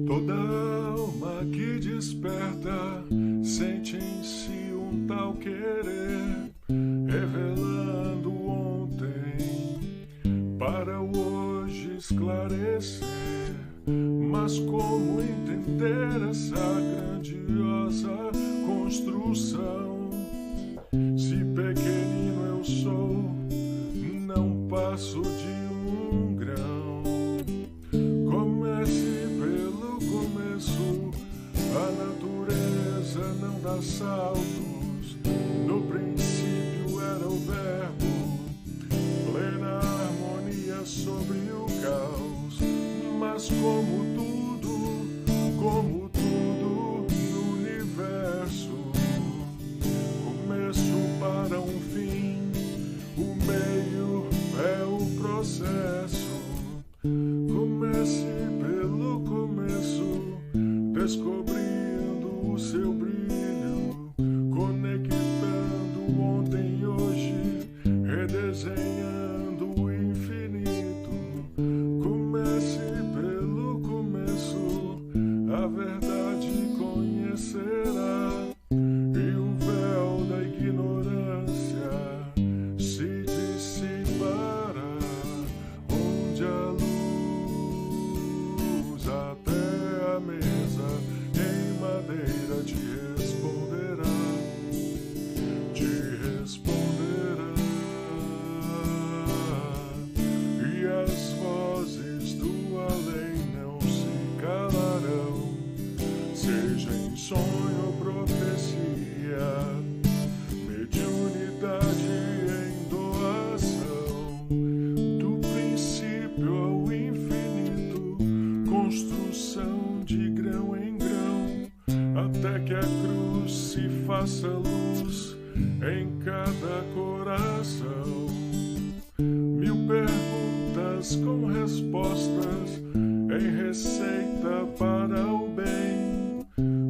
Toda alma que desperta sente em si um tal querer, revelando ontem para o hoje esclarecer. Mas como entender essa grandiosa construção? Se pequenino eu sou, não passo de um grão. Comece pelo começo, a natureza não dá saltos. No princípio era o verbo, plena harmonia sobre o caos. Mas como tudo no universo, começo para um fim, o meio é o processo. Comece pelo começo, descobrindo o seu brilho, conectando ontem e hoje, redesenhando o infinito. Comece pelo começo, a verdade conhecerá, e o véu da ignorância se dissipará, onde a luz até a mesa em madeira te responderá, e as vozes do além não se calarão, seja em sonho ou profecia, mediunidade em doação, do princípio ao infinito, construção de grão em grão, até que a cruz se faça luz em cada coração. Mil perguntas com respostas em receita para o bem,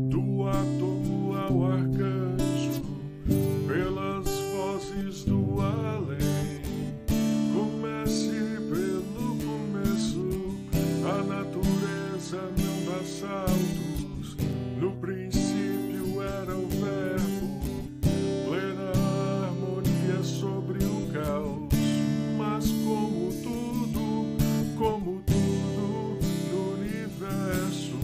do átomo ao arcanjo, pelas vozes do além. Comece pelo começo, a natureza não dá saltos. No princípio era o verbo, plena harmonia sobre o caos. Mas como tudo no universo,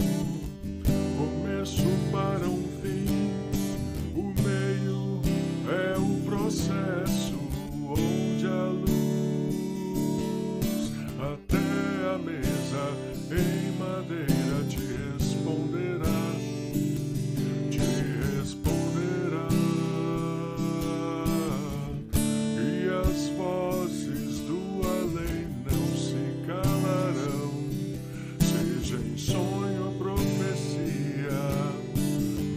começo para um fim, o meio é o processo, onde a luz até a mesa em madeira te responderá, e as vozes do além não se calarão, seja em sonho ou profecia,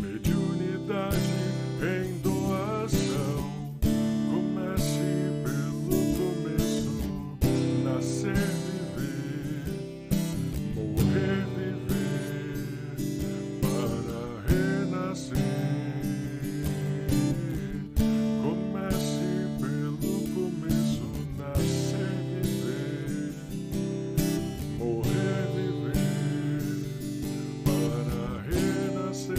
mediunidade em doação. Comece pelo começo, nascer, viver, morrer, viver, para renascer. Comece pelo começo, nascer, viver, morrer, viver, para renascer.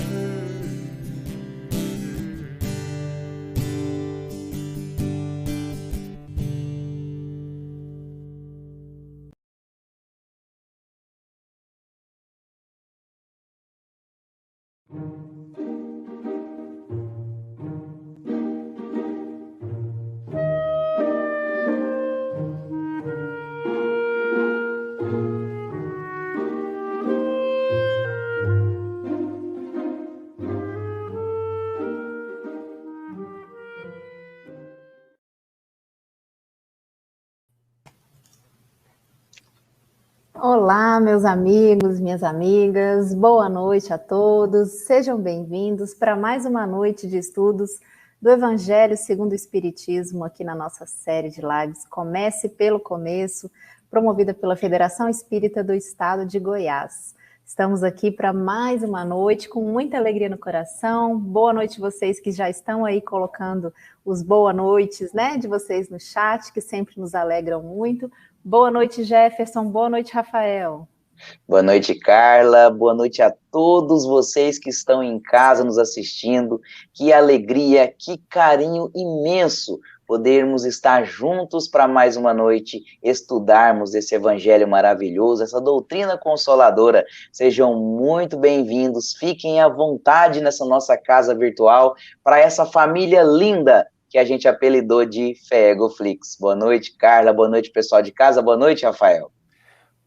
Olá, meus amigos, minhas amigas, boa noite a todos, sejam bem-vindos para mais uma noite de estudos do Evangelho segundo o Espiritismo aqui na nossa série de lives Comece pelo Começo, promovida pela Federação Espírita do Estado de Goiás. Estamos aqui para mais uma noite com muita alegria no coração. Boa noite vocês que já estão aí colocando os boa noites, né, de vocês no chat, que sempre nos alegram muito. Boa noite, Jefferson. Boa noite, Rafael. Boa noite, Carla. Boa noite a todos vocês que estão em casa nos assistindo. Que alegria, que carinho imenso podermos estar juntos para mais uma noite, estudarmos esse evangelho maravilhoso, essa doutrina consoladora. Sejam muito bem-vindos, fiquem à vontade nessa nossa casa virtual, para essa família linda que a gente apelidou de Fegoflix. Boa noite, Carla, boa noite, pessoal de casa, boa noite, Rafael.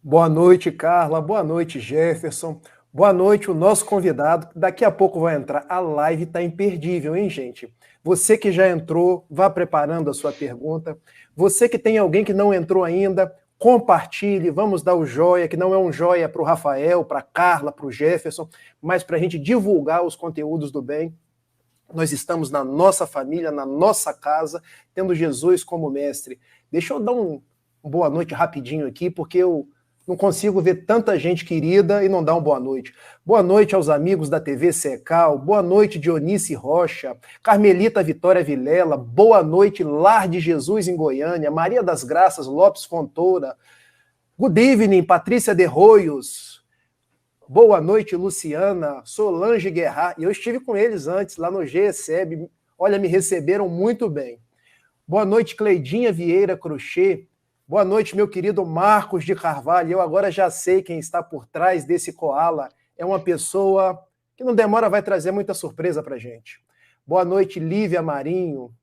Boa noite, Carla, boa noite, Jefferson, boa noite, o nosso convidado, daqui a pouco vai entrar, a live está imperdível, hein, gente? Você que já entrou, vá preparando a sua pergunta. Você que tem alguém que não entrou ainda, compartilhe, vamos dar o joia, que não é um joia para o Rafael, para a Carla, para o Jefferson, mas para a gente divulgar os conteúdos do bem. Nós estamos na nossa família, na nossa casa, tendo Jesus como mestre. Deixa eu dar uma boa noite rapidinho aqui, porque eu não consigo ver tanta gente querida e não dar uma boa noite. Boa noite aos amigos da TV Secal, boa noite Dionice Rocha, Carmelita Vitória Vilela, boa noite Lar de Jesus em Goiânia, Maria das Graças Lopes Fontoura, good evening Patrícia de Roios, boa noite Luciana, Solange Guerra, e eu estive com eles antes lá no GESEB, olha, me receberam muito bem. Boa noite Cleidinha Vieira Crochê, boa noite, meu querido Marcos de Carvalho. Eu agora já sei quem está por trás desse koala. É uma pessoa que não demora, vai trazer muita surpresa para a gente. Boa noite, Lívia Marinho.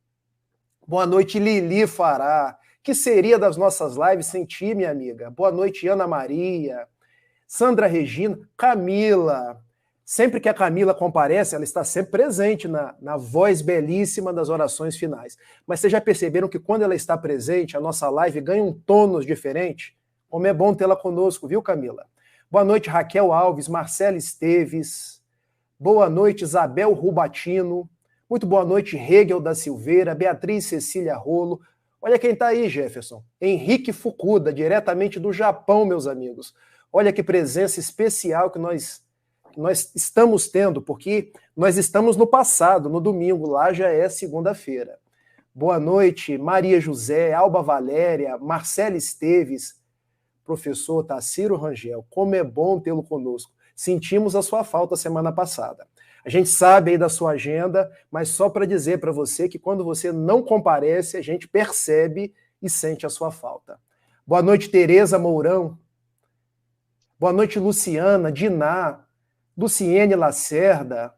Boa noite, Lili Fará. Que seria das nossas lives sem ti, minha amiga? Boa noite, Ana Maria. Sandra Regina. Camila. Sempre que a Camila comparece, ela está sempre presente na voz belíssima das orações finais. Mas vocês já perceberam que quando ela está presente, a nossa live ganha um tônus diferente? Como é bom tê-la conosco, viu, Camila? Boa noite, Raquel Alves, Marcela Esteves. Boa noite, Isabel Rubatino. Muito boa noite, Hegel da Silveira, Beatriz Cecília Rolo. Olha quem está aí, Jefferson. Henrique Fukuda, diretamente do Japão, meus amigos. Olha que presença especial que nós estamos tendo, porque nós estamos no passado, no domingo, lá já é segunda-feira. Boa noite, Maria José, Alba Valéria, Marcela Esteves, professor Tassiro Rangel, como é bom tê-lo conosco. Sentimos a sua falta semana passada. A gente sabe aí da sua agenda, mas só para dizer para você que quando você não comparece, a gente percebe e sente a sua falta. Boa noite, Tereza Mourão. Boa noite, Luciana, Diná, Luciene Lacerda,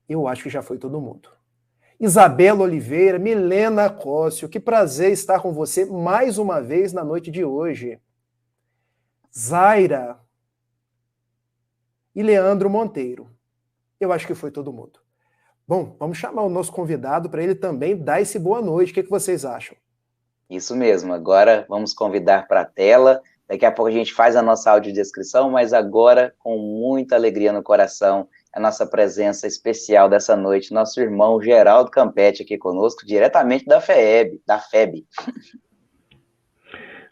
eu acho que já foi todo mundo. Isabela Oliveira, Milena Cóssio, que prazer estar com você mais uma vez na noite de hoje. Zaira e Leandro Monteiro, eu acho que foi todo mundo. Bom, vamos chamar o nosso convidado para ele também dar esse boa noite, o que vocês acham? Isso mesmo, agora vamos convidar para a tela. Daqui a pouco a gente faz a nossa audiodescrição, mas agora, com muita alegria no coração, a nossa presença especial dessa noite, nosso irmão Geraldo Campetti aqui conosco, diretamente da FEB.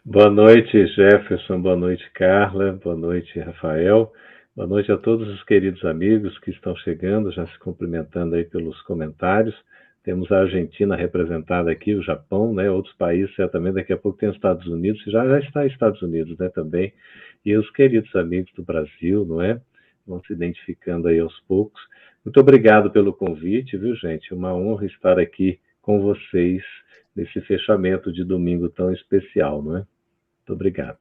Boa noite, Jefferson, boa noite, Carla, boa noite, Rafael, boa noite a todos os queridos amigos que estão chegando, já se cumprimentando aí pelos comentários. Temos a Argentina representada aqui, o Japão, né, outros países, certamente daqui a pouco tem os Estados Unidos, já está Estados Unidos, né, também, e os queridos amigos do Brasil, não é? Vão se identificando aí aos poucos. Muito obrigado pelo convite, viu, gente? Uma honra estar aqui com vocês nesse fechamento de domingo tão especial, não é? Muito obrigado.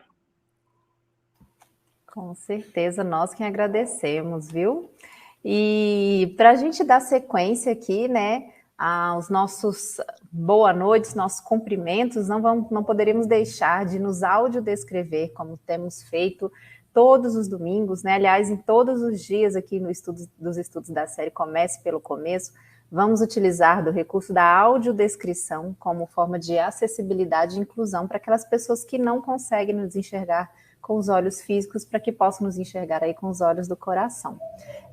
Com certeza, nós que agradecemos, viu? E para a gente dar sequência aqui, né, aos nossos boa noites, nossos cumprimentos, não poderíamos deixar de nos audiodescrever, como temos feito todos os domingos, né? Aliás, em todos os dias aqui dos estudos da série Comece pelo Começo, vamos utilizar do recurso da audiodescrição como forma de acessibilidade e inclusão para aquelas pessoas que não conseguem nos enxergar com os olhos físicos, para que possam nos enxergar aí com os olhos do coração.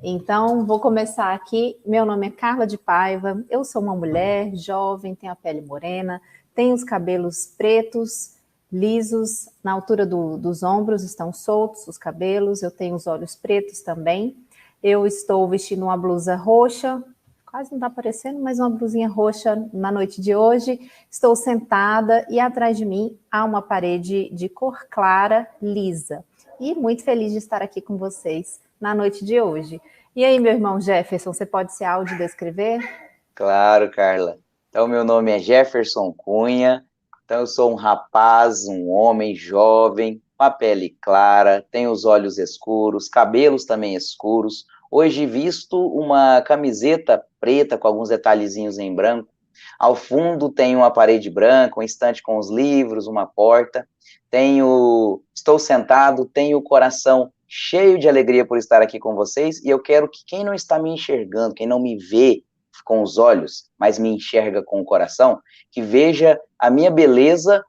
Então, vou começar aqui. Meu nome é Carla de Paiva, eu sou uma mulher jovem, tenho a pele morena, tenho os cabelos pretos, lisos, na altura dos ombros, estão soltos os cabelos, eu tenho os olhos pretos também. Eu estou vestindo uma blusa roxa, quase não está aparecendo, mas uma blusinha roxa na noite de hoje. Estou sentada e atrás de mim há uma parede de cor clara, lisa. E muito feliz de estar aqui com vocês na noite de hoje. E aí, meu irmão Jefferson, você pode se audiodescrever? Claro, Carla. Então, meu nome é Jefferson Cunha. Então, eu sou um rapaz, um homem jovem, com a pele clara, tenho os olhos escuros, cabelos também escuros. Hoje visto uma camiseta preta com alguns detalhezinhos em branco. Ao fundo tem uma parede branca, um estante com os livros, uma porta. Estou sentado, tenho o coração cheio de alegria por estar aqui com vocês, e eu quero que quem não está me enxergando, quem não me vê com os olhos, mas me enxerga com o coração, que veja a minha beleza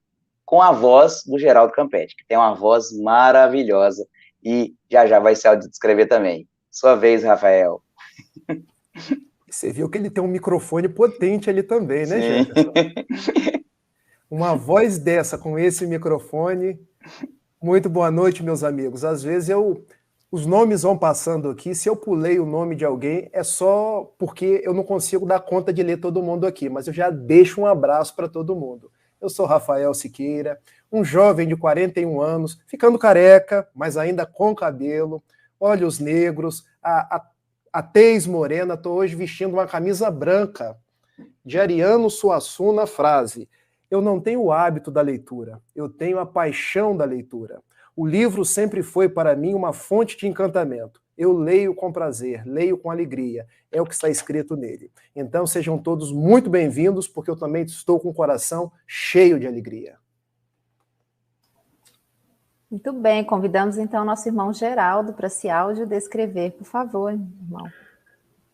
com a voz do Geraldo Campetti, que tem uma voz maravilhosa, e já vai se audiodescrever também. Sua vez, Rafael. Você viu que ele tem um microfone potente ali também, né, Sim. Jefferson? Uma voz dessa, com esse microfone. Muito boa noite, meus amigos. Às vezes os nomes vão passando aqui, se eu pulei o nome de alguém, é só porque eu não consigo dar conta de ler todo mundo aqui, mas eu já deixo um abraço para todo mundo. Eu sou Rafael Siqueira, um jovem de 41 anos, ficando careca, mas ainda com cabelo, olhos negros, a tez morena. Estou hoje vestindo uma camisa branca de Ariano Suassuna, frase: eu não tenho o hábito da leitura, eu tenho a paixão da leitura. O livro sempre foi para mim uma fonte de encantamento. Eu leio com prazer, leio com alegria, é o que está escrito nele. Então sejam todos muito bem-vindos, porque eu também estou com o coração cheio de alegria. Muito bem, convidamos então o nosso irmão Geraldo para se audiodescrever, por favor, irmão.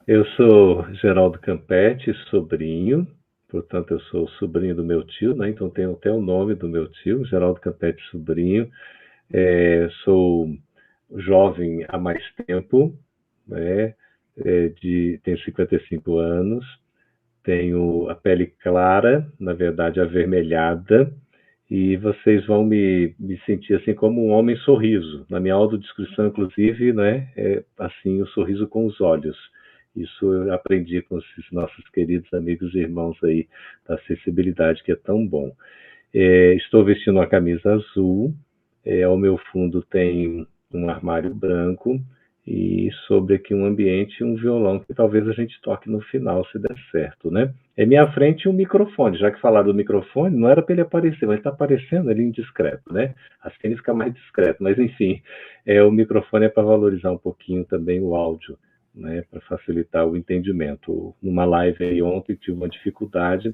Eu sou Geraldo Campetti, sobrinho, portanto eu sou sobrinho do meu tio, né? Então tenho até o nome do meu tio, Geraldo Campetti, sobrinho. Sou jovem há mais tempo, né? Tenho 55 anos, tenho a pele clara, na verdade avermelhada, e vocês vão me sentir assim como um homem sorriso. Na minha autodescrição, inclusive, né, assim, o sorriso com os olhos. Isso eu aprendi com esses nossos queridos amigos e irmãos aí da acessibilidade, que é tão bom. Estou vestindo uma camisa azul, ao meu fundo tem um armário branco, e sobre aqui um ambiente, um violão que talvez a gente toque no final, se der certo, né? Minha frente um microfone, já que falaram do microfone, não era para ele aparecer, mas está aparecendo ali indiscreto, né? Assim ele fica mais discreto, mas enfim, o microfone é para valorizar um pouquinho também o áudio, né? Para facilitar o entendimento. Numa live aí ontem tive uma dificuldade,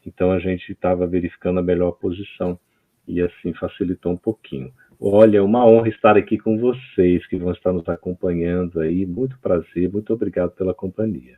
então a gente estava verificando a melhor posição, e assim facilitou um pouquinho. Olha, uma honra estar aqui com vocês, que vão estar nos acompanhando aí. Muito prazer, muito obrigado pela companhia.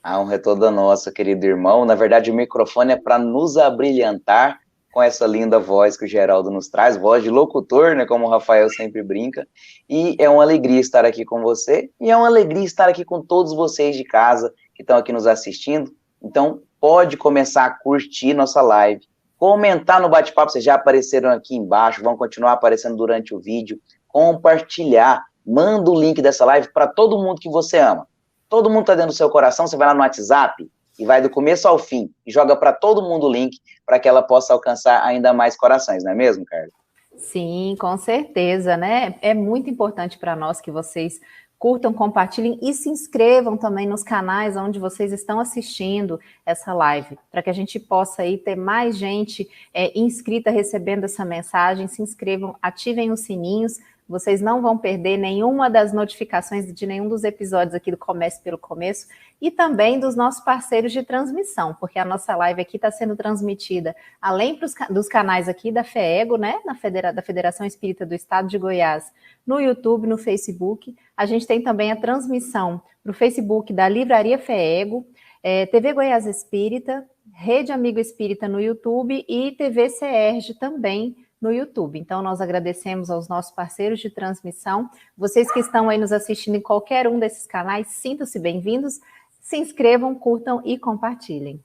A honra é toda nossa, querido irmão. Na verdade, o microfone é para nos abrilhantar com essa linda voz que o Geraldo nos traz, voz de locutor, né, como o Rafael sempre brinca. E é uma alegria estar aqui com você, e é uma alegria estar aqui com todos vocês de casa que estão aqui nos assistindo. Então, pode começar a curtir nossa live, comentar no bate-papo, vocês já apareceram aqui embaixo, vão continuar aparecendo durante o vídeo, compartilhar, manda o link dessa live para todo mundo que você ama. Todo mundo está dentro do seu coração, você vai lá no WhatsApp e vai do começo ao fim, e joga para todo mundo o link, para que ela possa alcançar ainda mais corações, não é mesmo, Carla? Sim, com certeza, né? É muito importante para nós que vocês curtam, compartilhem e se inscrevam também nos canais onde vocês estão assistindo essa live, para que a gente possa aí ter mais gente inscrita recebendo essa mensagem. Se inscrevam, ativem os sininhos, vocês não vão perder nenhuma das notificações de nenhum dos episódios aqui do Comece pelo Começo, e também dos nossos parceiros de transmissão, porque a nossa live aqui está sendo transmitida, além dos canais aqui da FEEGO, né, da Federação Espírita do Estado de Goiás, no YouTube, no Facebook. A gente tem também a transmissão para o Facebook da Livraria FEEGO, TV Goiás Espírita, Rede Amigo Espírita no YouTube e TV CERJ também no YouTube. Então, nós agradecemos aos nossos parceiros de transmissão. Vocês que estão aí nos assistindo em qualquer um desses canais, sintam-se bem-vindos. Se inscrevam, curtam e compartilhem.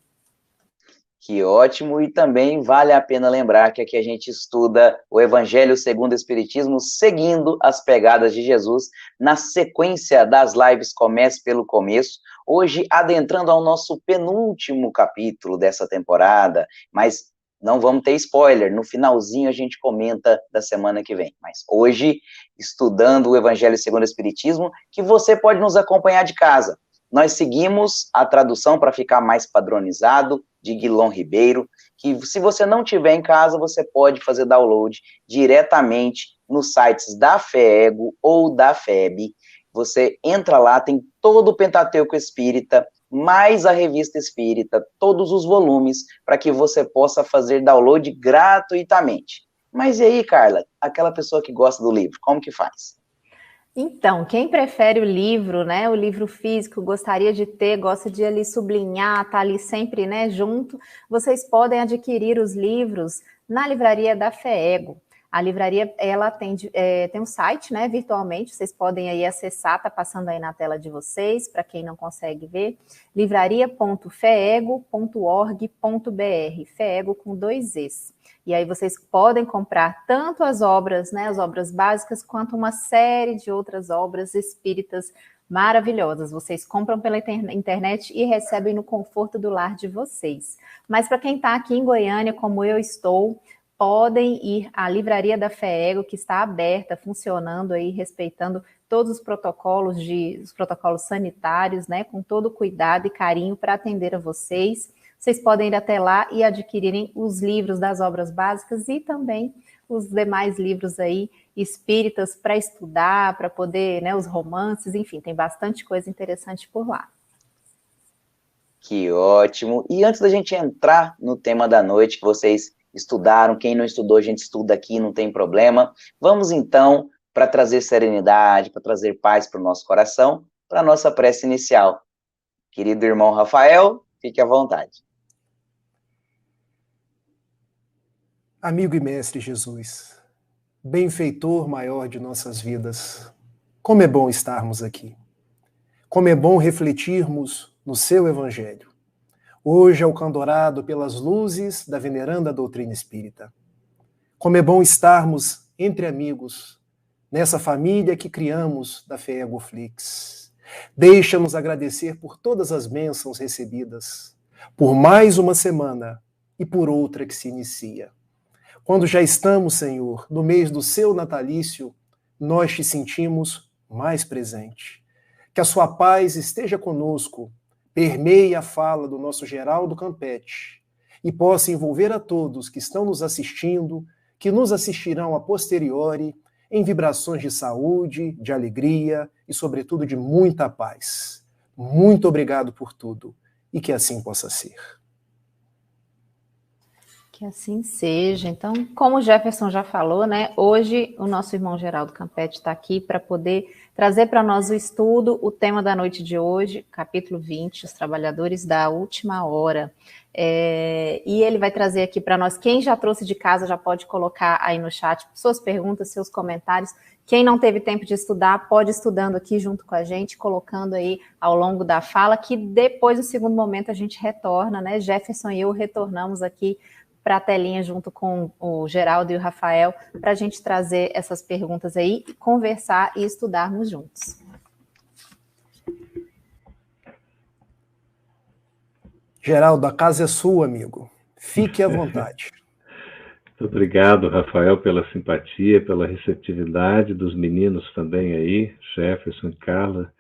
Que ótimo, e também vale a pena lembrar que aqui a gente estuda o Evangelho segundo o Espiritismo, seguindo as pegadas de Jesus, na sequência das lives Comece pelo Começo, hoje adentrando ao nosso penúltimo capítulo dessa temporada, mas não vamos ter spoiler, no finalzinho a gente comenta da semana que vem, mas hoje, estudando o Evangelho segundo o Espiritismo, que você pode nos acompanhar de casa. Nós seguimos a tradução para ficar mais padronizado, de Guilom Ribeiro, que se você não tiver em casa, você pode fazer download diretamente nos sites da FEEGO ou da FEB. Você entra lá, tem todo o Pentateuco Espírita, mais a Revista Espírita, todos os volumes, para que você possa fazer download gratuitamente. Mas e aí, Carla, aquela pessoa que gosta do livro, como que faz? Então, quem prefere o livro, né, o livro físico, gostaria de ter, gosta de ali sublinhar, tá ali sempre, né, junto, vocês podem adquirir os livros na livraria da FEEGO. A livraria, ela tem um site, né, virtualmente, vocês podem aí acessar, tá passando aí na tela de vocês, para quem não consegue ver, livraria.feego.org.br, FEEGO com 2 Es. E aí vocês podem comprar tanto as obras, né, as obras básicas, quanto uma série de outras obras espíritas maravilhosas. Vocês compram pela internet e recebem no conforto do lar de vocês. Mas para quem está aqui em Goiânia, como eu estou, podem ir à Livraria da FEEGO, que está aberta, funcionando aí, respeitando todos os protocolos sanitários, né, com todo cuidado e carinho para atender a vocês. Vocês podem ir até lá e adquirirem os livros das obras básicas e também os demais livros aí espíritas para estudar, para poder, né, os romances, enfim, tem bastante coisa interessante por lá. Que ótimo! E antes da gente entrar no tema da noite, que vocês estudaram, quem não estudou, a gente estuda aqui, não tem problema. Vamos então, para trazer serenidade, para trazer paz para o nosso coração, para a nossa prece inicial. Querido irmão Rafael, fique à vontade. Amigo e mestre Jesus, benfeitor maior de nossas vidas, como é bom estarmos aqui. Como é bom refletirmos no seu Evangelho, hoje alcandorado pelas luzes da veneranda doutrina espírita. Como é bom estarmos entre amigos, nessa família que criamos da FEEGO Flix. Deixa-nos agradecer por todas as bênçãos recebidas, por mais uma semana e por outra que se inicia. Quando já estamos, Senhor, no mês do seu natalício, nós te sentimos mais presente. Que a sua paz esteja conosco, permeie a fala do nosso Geraldo Campete e possa envolver a todos que estão nos assistindo, que nos assistirão a posteriori, em vibrações de saúde, de alegria e, sobretudo, de muita paz. Muito obrigado por tudo e que assim possa ser. Que assim seja. Então, como o Jefferson já falou, né, hoje o nosso irmão Geraldo Campete está aqui para poder trazer para nós o estudo, o tema da noite de hoje, capítulo 20, os trabalhadores da última hora. E ele vai trazer aqui para nós, quem já trouxe de casa já pode colocar aí no chat suas perguntas, seus comentários. Quem não teve tempo de estudar, pode ir estudando aqui junto com a gente, colocando aí ao longo da fala, que depois, no segundo momento, a gente retorna, né? Jefferson e eu retornamos aqui para a telinha junto com o Geraldo e o Rafael, para a gente trazer essas perguntas aí, conversar e estudarmos juntos. Geraldo, a casa é sua, amigo. Fique à vontade. Muito obrigado, Rafael, pela simpatia, pela receptividade dos meninos também aí, Jefferson e Carla,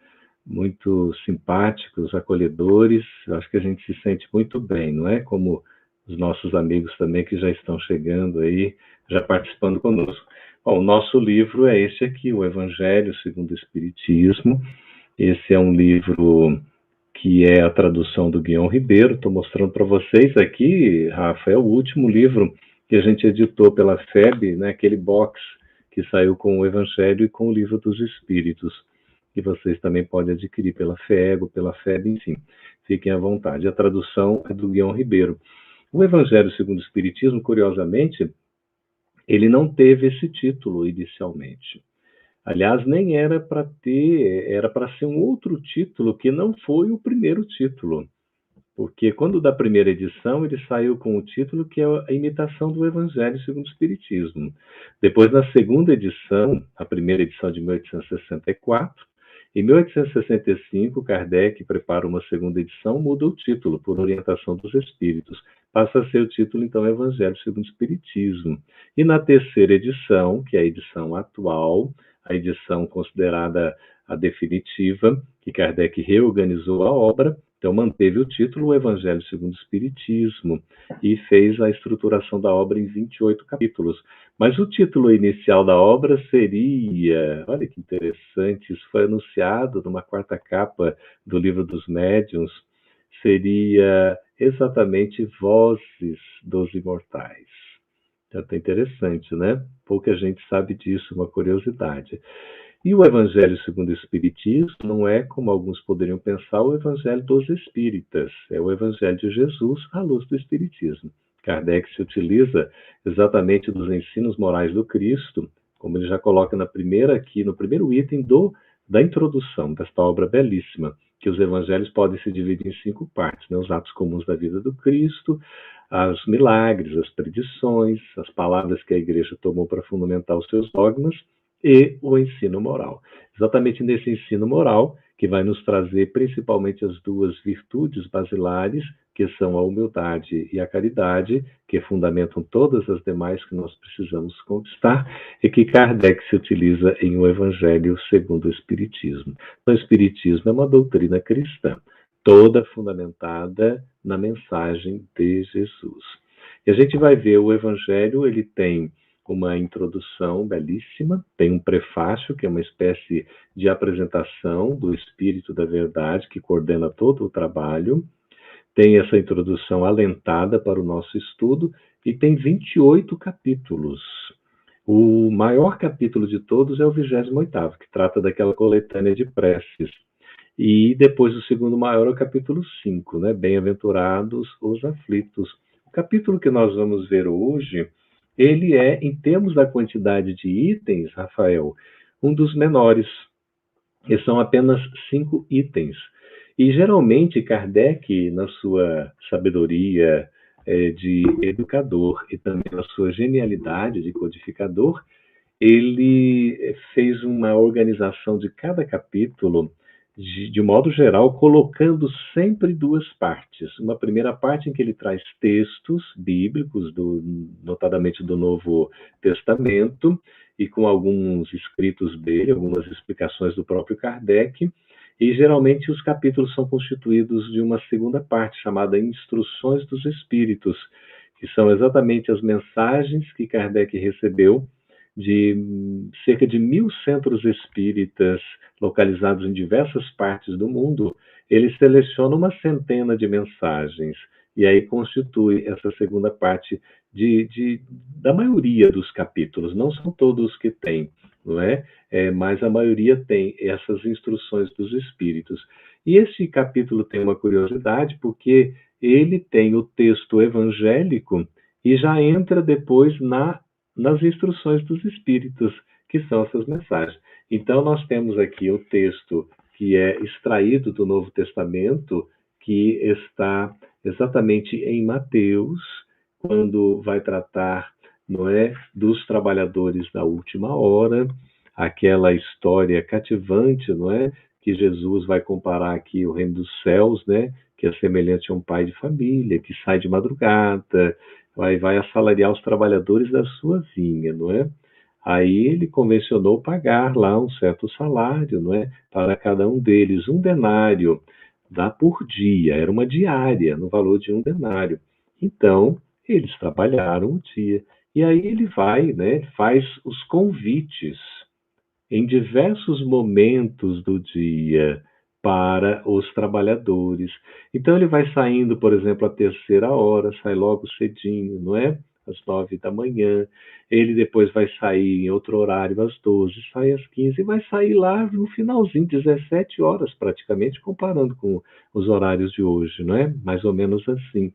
muito simpáticos, acolhedores. Eu acho que a gente se sente muito bem, não é? Como os nossos amigos também que já estão chegando aí, já participando conosco. Bom, o nosso livro é esse aqui, o Evangelho segundo o Espiritismo. Esse é um livro que é a tradução do Guilom Ribeiro. Estou mostrando para vocês aqui, Rafa, é o último livro que a gente editou pela FEB, né, aquele box que saiu com o Evangelho e com o Livro dos Espíritos, que vocês também podem adquirir pela FEGO, pela FEB, enfim, fiquem à vontade. A tradução é do Guilom Ribeiro. O Evangelho segundo o Espiritismo, curiosamente, ele não teve esse título inicialmente. Aliás, nem era para ter, era para ser um outro título que não foi o primeiro título, porque quando da primeira edição ele saiu com o título que é a imitação do Evangelho segundo o Espiritismo. Depois, na segunda edição, a primeira edição de 1864, em 1865, Kardec prepara uma segunda edição, muda o título por orientação dos espíritos. Passa a ser o título, então, Evangelho segundo o Espiritismo. E na terceira edição, que é a edição atual, a edição considerada a definitiva, que Kardec reorganizou a obra, então manteve o título O Evangelho segundo o Espiritismo e fez a estruturação da obra em 28 capítulos. Mas o título inicial da obra seria, olha que interessante, isso foi anunciado numa quarta capa do Livro dos Médiuns, seria exatamente Vozes dos Imortais. Então, é interessante, né? Pouca gente sabe disso, uma curiosidade. E o Evangelho segundo o Espiritismo não é, como alguns poderiam pensar, o Evangelho dos Espíritas. É o Evangelho de Jesus à luz do Espiritismo. Kardec se utiliza exatamente dos ensinos morais do Cristo, como ele já coloca no primeiro item da introdução desta obra belíssima, que os evangelhos podem se dividir em 5 partes, né? Os atos comuns da vida do Cristo, os milagres, as predições, as palavras que a Igreja tomou para fundamentar os seus dogmas e o ensino moral. Exatamente nesse ensino moral que vai nos trazer principalmente as 2 virtudes basilares, que são a humildade e a caridade, que fundamentam todas as demais que nós precisamos conquistar, e que Kardec se utiliza em O Evangelho segundo o Espiritismo. O Espiritismo é uma doutrina cristã, toda fundamentada na mensagem de Jesus. E a gente vai ver o Evangelho, ele tem uma introdução belíssima, tem um prefácio, que é uma espécie de apresentação do Espírito da Verdade, que coordena todo o trabalho, tem essa introdução alentada para o nosso estudo, e tem 28 capítulos. O maior capítulo de todos é o 28º, que trata daquela coletânea de preces. E depois o segundo maior é o capítulo 5, né? Bem-aventurados os aflitos. O capítulo que nós vamos ver hoje, ele é, em termos da quantidade de itens, Rafael, um dos menores, que são apenas 5 itens. E, geralmente, Kardec, na sua sabedoria de educador e também na sua genialidade de codificador, ele fez uma organização de cada capítulo, de modo geral, colocando sempre 2 partes. Uma primeira parte em que ele traz textos bíblicos, notadamente do Novo Testamento, e com alguns escritos dele, algumas explicações do próprio Kardec, e geralmente os capítulos são constituídos de uma segunda parte, chamada Instruções dos Espíritos, que são exatamente as mensagens que Kardec recebeu de cerca de 1.000 centros espíritas localizados em diversas partes do mundo. Ele seleciona uma centena de mensagens e aí constitui essa segunda parte da maioria dos capítulos. Não são todos que têm, não é? Mas a maioria tem essas instruções dos espíritos. E esse capítulo tem uma curiosidade, porque ele tem o texto evangélico e já entra depois nas instruções dos espíritos, que são essas mensagens. Então, nós temos aqui o texto que é extraído do Novo Testamento, que está exatamente em Mateus, quando vai tratar, não é, dos trabalhadores da última hora, aquela história cativante, não é, que Jesus vai comparar aqui o reino dos céus, né, que é semelhante a um pai de família, que sai de madrugada, vai assalariar os trabalhadores da sua vinha, não é? Aí ele convencionou pagar lá um certo salário, não é? Para cada um deles, 1 denário, dá por dia, era uma diária, no valor de 1 denário. Então, eles trabalharam o dia. E aí ele vai, né, faz os convites em diversos momentos do dia para os trabalhadores. Então ele vai saindo, por exemplo, à 3ª hora, sai logo cedinho, não é? Às 9 da manhã. Ele depois vai sair em outro horário às 12, sai às 15 e vai sair lá no finalzinho, 17 horas praticamente, comparando com os horários de hoje, não é? Mais ou menos assim.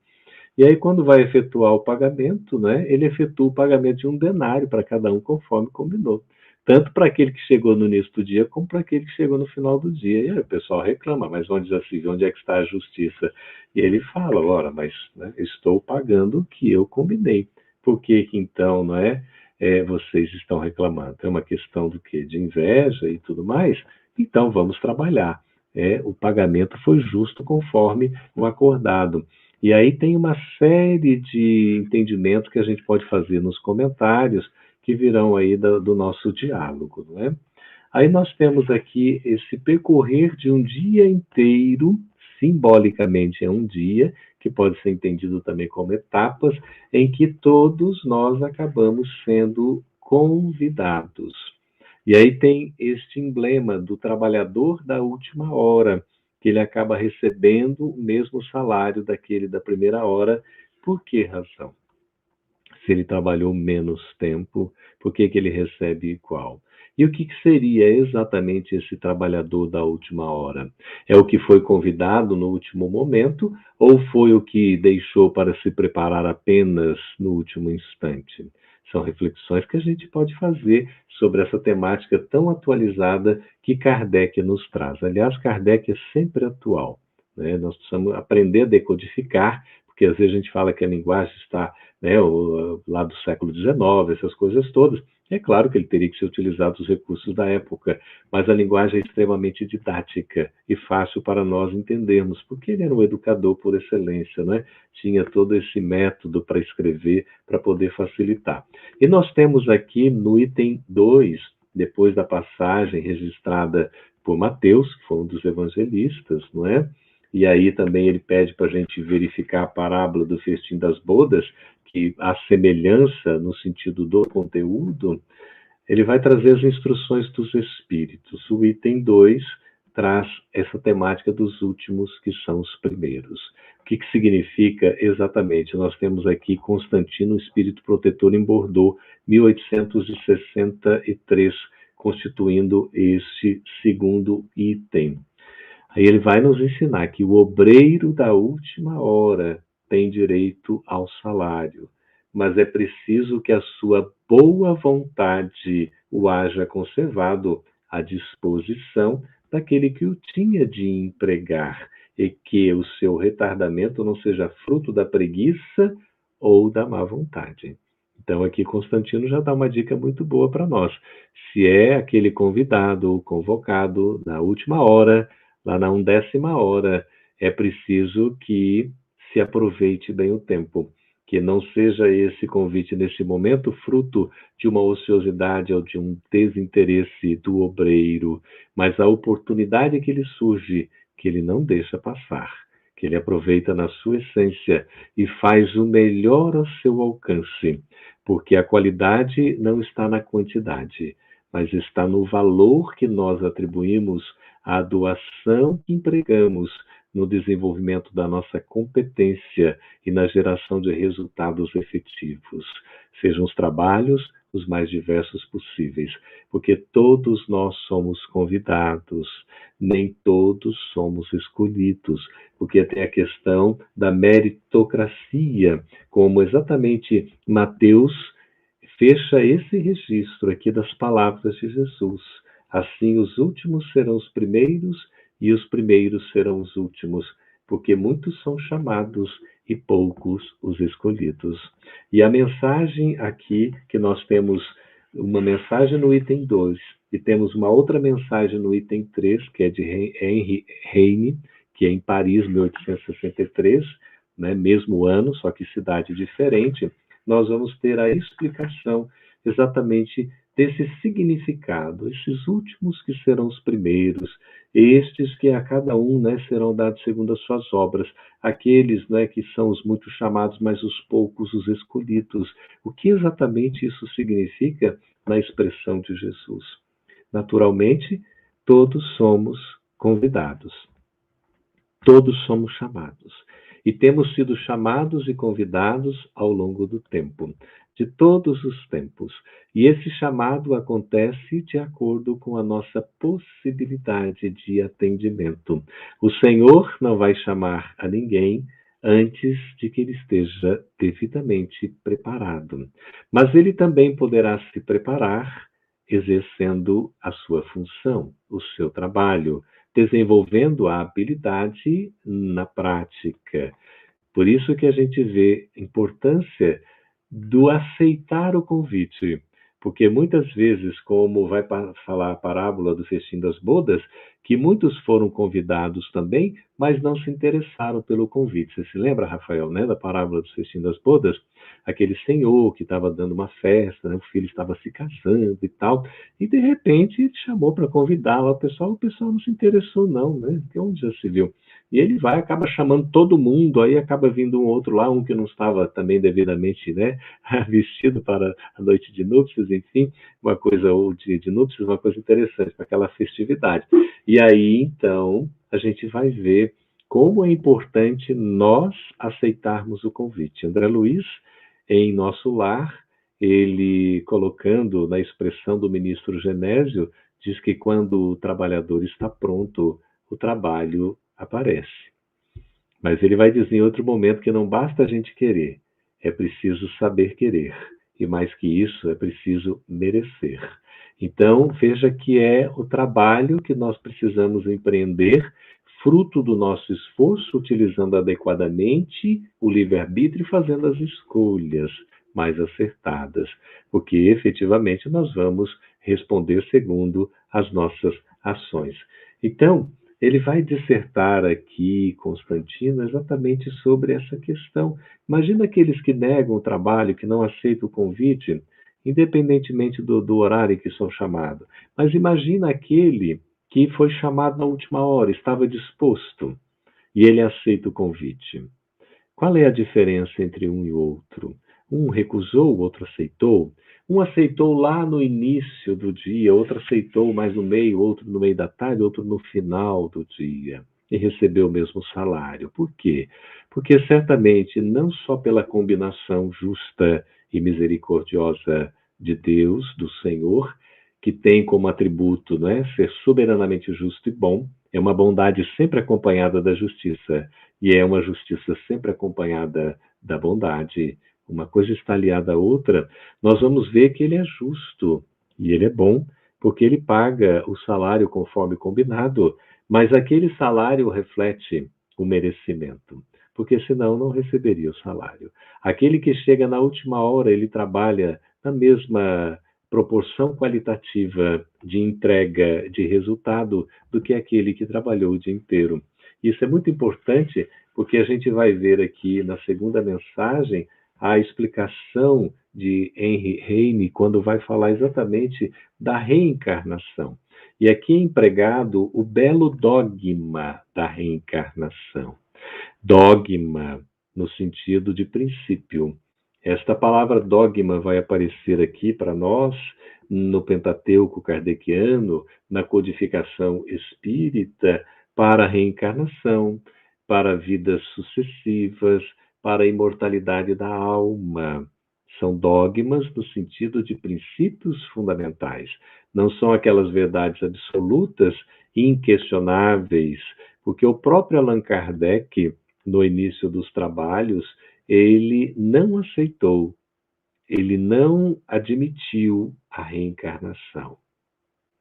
E aí, quando vai efetuar o pagamento, né, ele efetua o pagamento de 1 denário para cada um, conforme combinou. tanto para aquele que chegou no início do dia, como para aquele que chegou no final do dia. E aí o pessoal reclama, mas vão dizer assim, onde é que está a justiça? E ele fala, ora, mas né, estou pagando o que eu combinei. Por que que então, não é, vocês estão reclamando? É uma questão do quê? De inveja e tudo mais? Então vamos trabalhar. O pagamento foi justo conforme o acordado. E aí tem uma série de entendimentos que a gente pode fazer nos comentários que virão aí do nosso diálogo, não é? Aí nós temos aqui esse percorrer de um dia inteiro, simbolicamente é um dia, que pode ser entendido também como etapas, em que todos nós acabamos sendo convidados. E aí tem este emblema do trabalhador da última hora, que ele acaba recebendo o mesmo salário daquele da primeira hora. Por que razão? Se ele trabalhou menos tempo, por que que ele recebe igual? E o que seria exatamente esse trabalhador da última hora? É o que foi convidado no último momento ou foi o que deixou para se preparar apenas no último instante? São reflexões que a gente pode fazer sobre essa temática tão atualizada que Kardec nos traz. Aliás, Kardec é sempre atual, né? Nós precisamos aprender a decodificar, porque às vezes a gente fala que a linguagem está, né, lá do século XIX, essas coisas todas. É claro que ele teria que ser utilizado os recursos da época, mas a linguagem é extremamente didática e fácil para nós entendermos, porque ele era um educador por excelência, né? Tinha todo esse método para escrever, para poder facilitar. E nós temos aqui no item 2, depois da passagem registrada por Mateus, que foi um dos evangelistas, não é? E aí também ele pede para a gente verificar a parábola do festim das bodas, que a semelhança no sentido do conteúdo, ele vai trazer as instruções dos espíritos. O item 2 traz essa temática dos últimos, que são os primeiros. O que significa exatamente? Nós temos aqui Constantino, espírito protetor em Bordeaux, 1863, constituindo este segundo item. Aí ele vai nos ensinar que o obreiro da última hora tem direito ao salário, mas é preciso que a sua boa vontade o haja conservado à disposição daquele que o tinha de empregar, e que o seu retardamento não seja fruto da preguiça ou da má vontade. Então aqui Constantino já dá uma dica muito boa para nós. Se é aquele convidado, convocado na última hora, lá na 1ª hora, é preciso que se aproveite bem o tempo, que não seja esse convite nesse momento fruto de uma ociosidade ou de um desinteresse do obreiro, mas a oportunidade que lhe surge, que ele não deixa passar, que ele aproveita na sua essência e faz o melhor ao seu alcance, porque a qualidade não está na quantidade, mas está no valor que nós atribuímos à doação que empregamos no desenvolvimento da nossa competência e na geração de resultados efetivos. Sejam os trabalhos os mais diversos possíveis, porque todos nós somos convidados, nem todos somos escolhidos, porque tem a questão da meritocracia, como exatamente Mateus fecha esse registro aqui das palavras de Jesus. Assim, os últimos serão os primeiros e os primeiros serão os últimos, porque muitos são chamados e poucos os escolhidos. E a mensagem aqui, que nós temos uma mensagem no item 2 e temos uma outra mensagem no item 3, que é de Henri Heine, que é em Paris, 1863, né, mesmo ano, só que cidade diferente. Nós vamos ter a explicação exatamente desse significado, esses últimos que serão os primeiros, estes que a cada um, né, serão dados segundo as suas obras, aqueles, né, que são os muito chamados, mas os poucos os escolhidos. O que exatamente isso significa na expressão de Jesus? Naturalmente, todos somos convidados, todos somos chamados. E temos sido chamados e convidados ao longo do tempo, de todos os tempos. E esse chamado acontece de acordo com a nossa possibilidade de atendimento. O Senhor não vai chamar a ninguém antes de que ele esteja devidamente preparado. Mas ele também poderá se preparar exercendo a sua função, o seu trabalho, desenvolvendo a habilidade na prática. Por isso que a gente vê a importância do aceitar o convite, porque muitas vezes, como vai falar a parábola do festim das bodas, que muitos foram convidados também, mas não se interessaram pelo convite. Você se lembra, Rafael, né, da parábola do festim das bodas? Aquele senhor que estava dando uma festa, né, o filho estava se casando e tal, e de repente ele chamou para convidar lá o pessoal não se interessou não, né? Que onde já se viu? E ele vai, acaba chamando todo mundo, aí acaba vindo um outro lá, um que não estava também devidamente, né, vestido para a noite de núpcias, enfim, uma coisa, ou de núpcias, uma coisa interessante para aquela festividade. E aí, então, a gente vai ver como é importante nós aceitarmos o convite. André Luiz, em Nosso Lar, ele colocando na expressão do ministro Genésio, diz que quando o trabalhador está pronto, o trabalho aparece. Mas ele vai dizer em outro momento que não basta a gente querer, é preciso saber querer. E mais que isso, é preciso merecer. Então, veja que é o trabalho que nós precisamos empreender, fruto do nosso esforço, utilizando adequadamente o livre-arbítrio e fazendo as escolhas mais acertadas, porque efetivamente nós vamos responder segundo as nossas ações. Então, ele vai dissertar aqui, Constantino, exatamente sobre essa questão. Imagina aqueles que negam o trabalho, que não aceitam o convite, independentemente do horário em que são chamados. Mas imagina aquele que foi chamado na última hora, estava disposto, e ele aceita o convite. Qual é a diferença entre um e outro? Um recusou, o outro aceitou. Um aceitou lá no início do dia, outro aceitou mais no meio, outro no meio da tarde, outro no final do dia. E recebeu o mesmo salário. Por quê? Porque certamente, não só pela combinação justa e misericordiosa de Deus, do Senhor, que tem como atributo, não é, ser soberanamente justo e bom, é uma bondade sempre acompanhada da justiça, e é uma justiça sempre acompanhada da bondade. Uma coisa está aliada à outra, nós vamos ver que ele é justo e ele é bom, porque ele paga o salário conforme combinado, mas aquele salário reflete o merecimento, porque senão não receberia o salário. Aquele que chega na última hora, ele trabalha na mesma proporção qualitativa de entrega de resultado do que aquele que trabalhou o dia inteiro. Isso é muito importante, porque a gente vai ver aqui na segunda mensagem a explicação de Henry Heine, quando vai falar exatamente da reencarnação. E aqui é empregado o belo dogma da reencarnação. Dogma, no sentido de princípio. Esta palavra dogma vai aparecer aqui para nós no Pentateuco kardeciano, na codificação espírita, para a reencarnação, para vidas sucessivas, para a imortalidade da alma. São dogmas no sentido de princípios fundamentais. Não são aquelas verdades absolutas e inquestionáveis, porque o próprio Allan Kardec, no início dos trabalhos, ele não aceitou, ele não admitiu a reencarnação.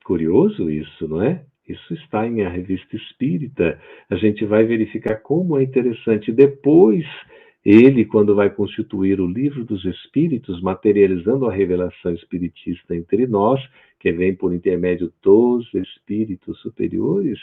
Curioso isso, não é? Isso está em A Revista Espírita. A gente vai verificar como é interessante. Depois, ele, quando vai constituir o Livro dos Espíritos, materializando a revelação espiritista entre nós, que vem por intermédio dos espíritos superiores,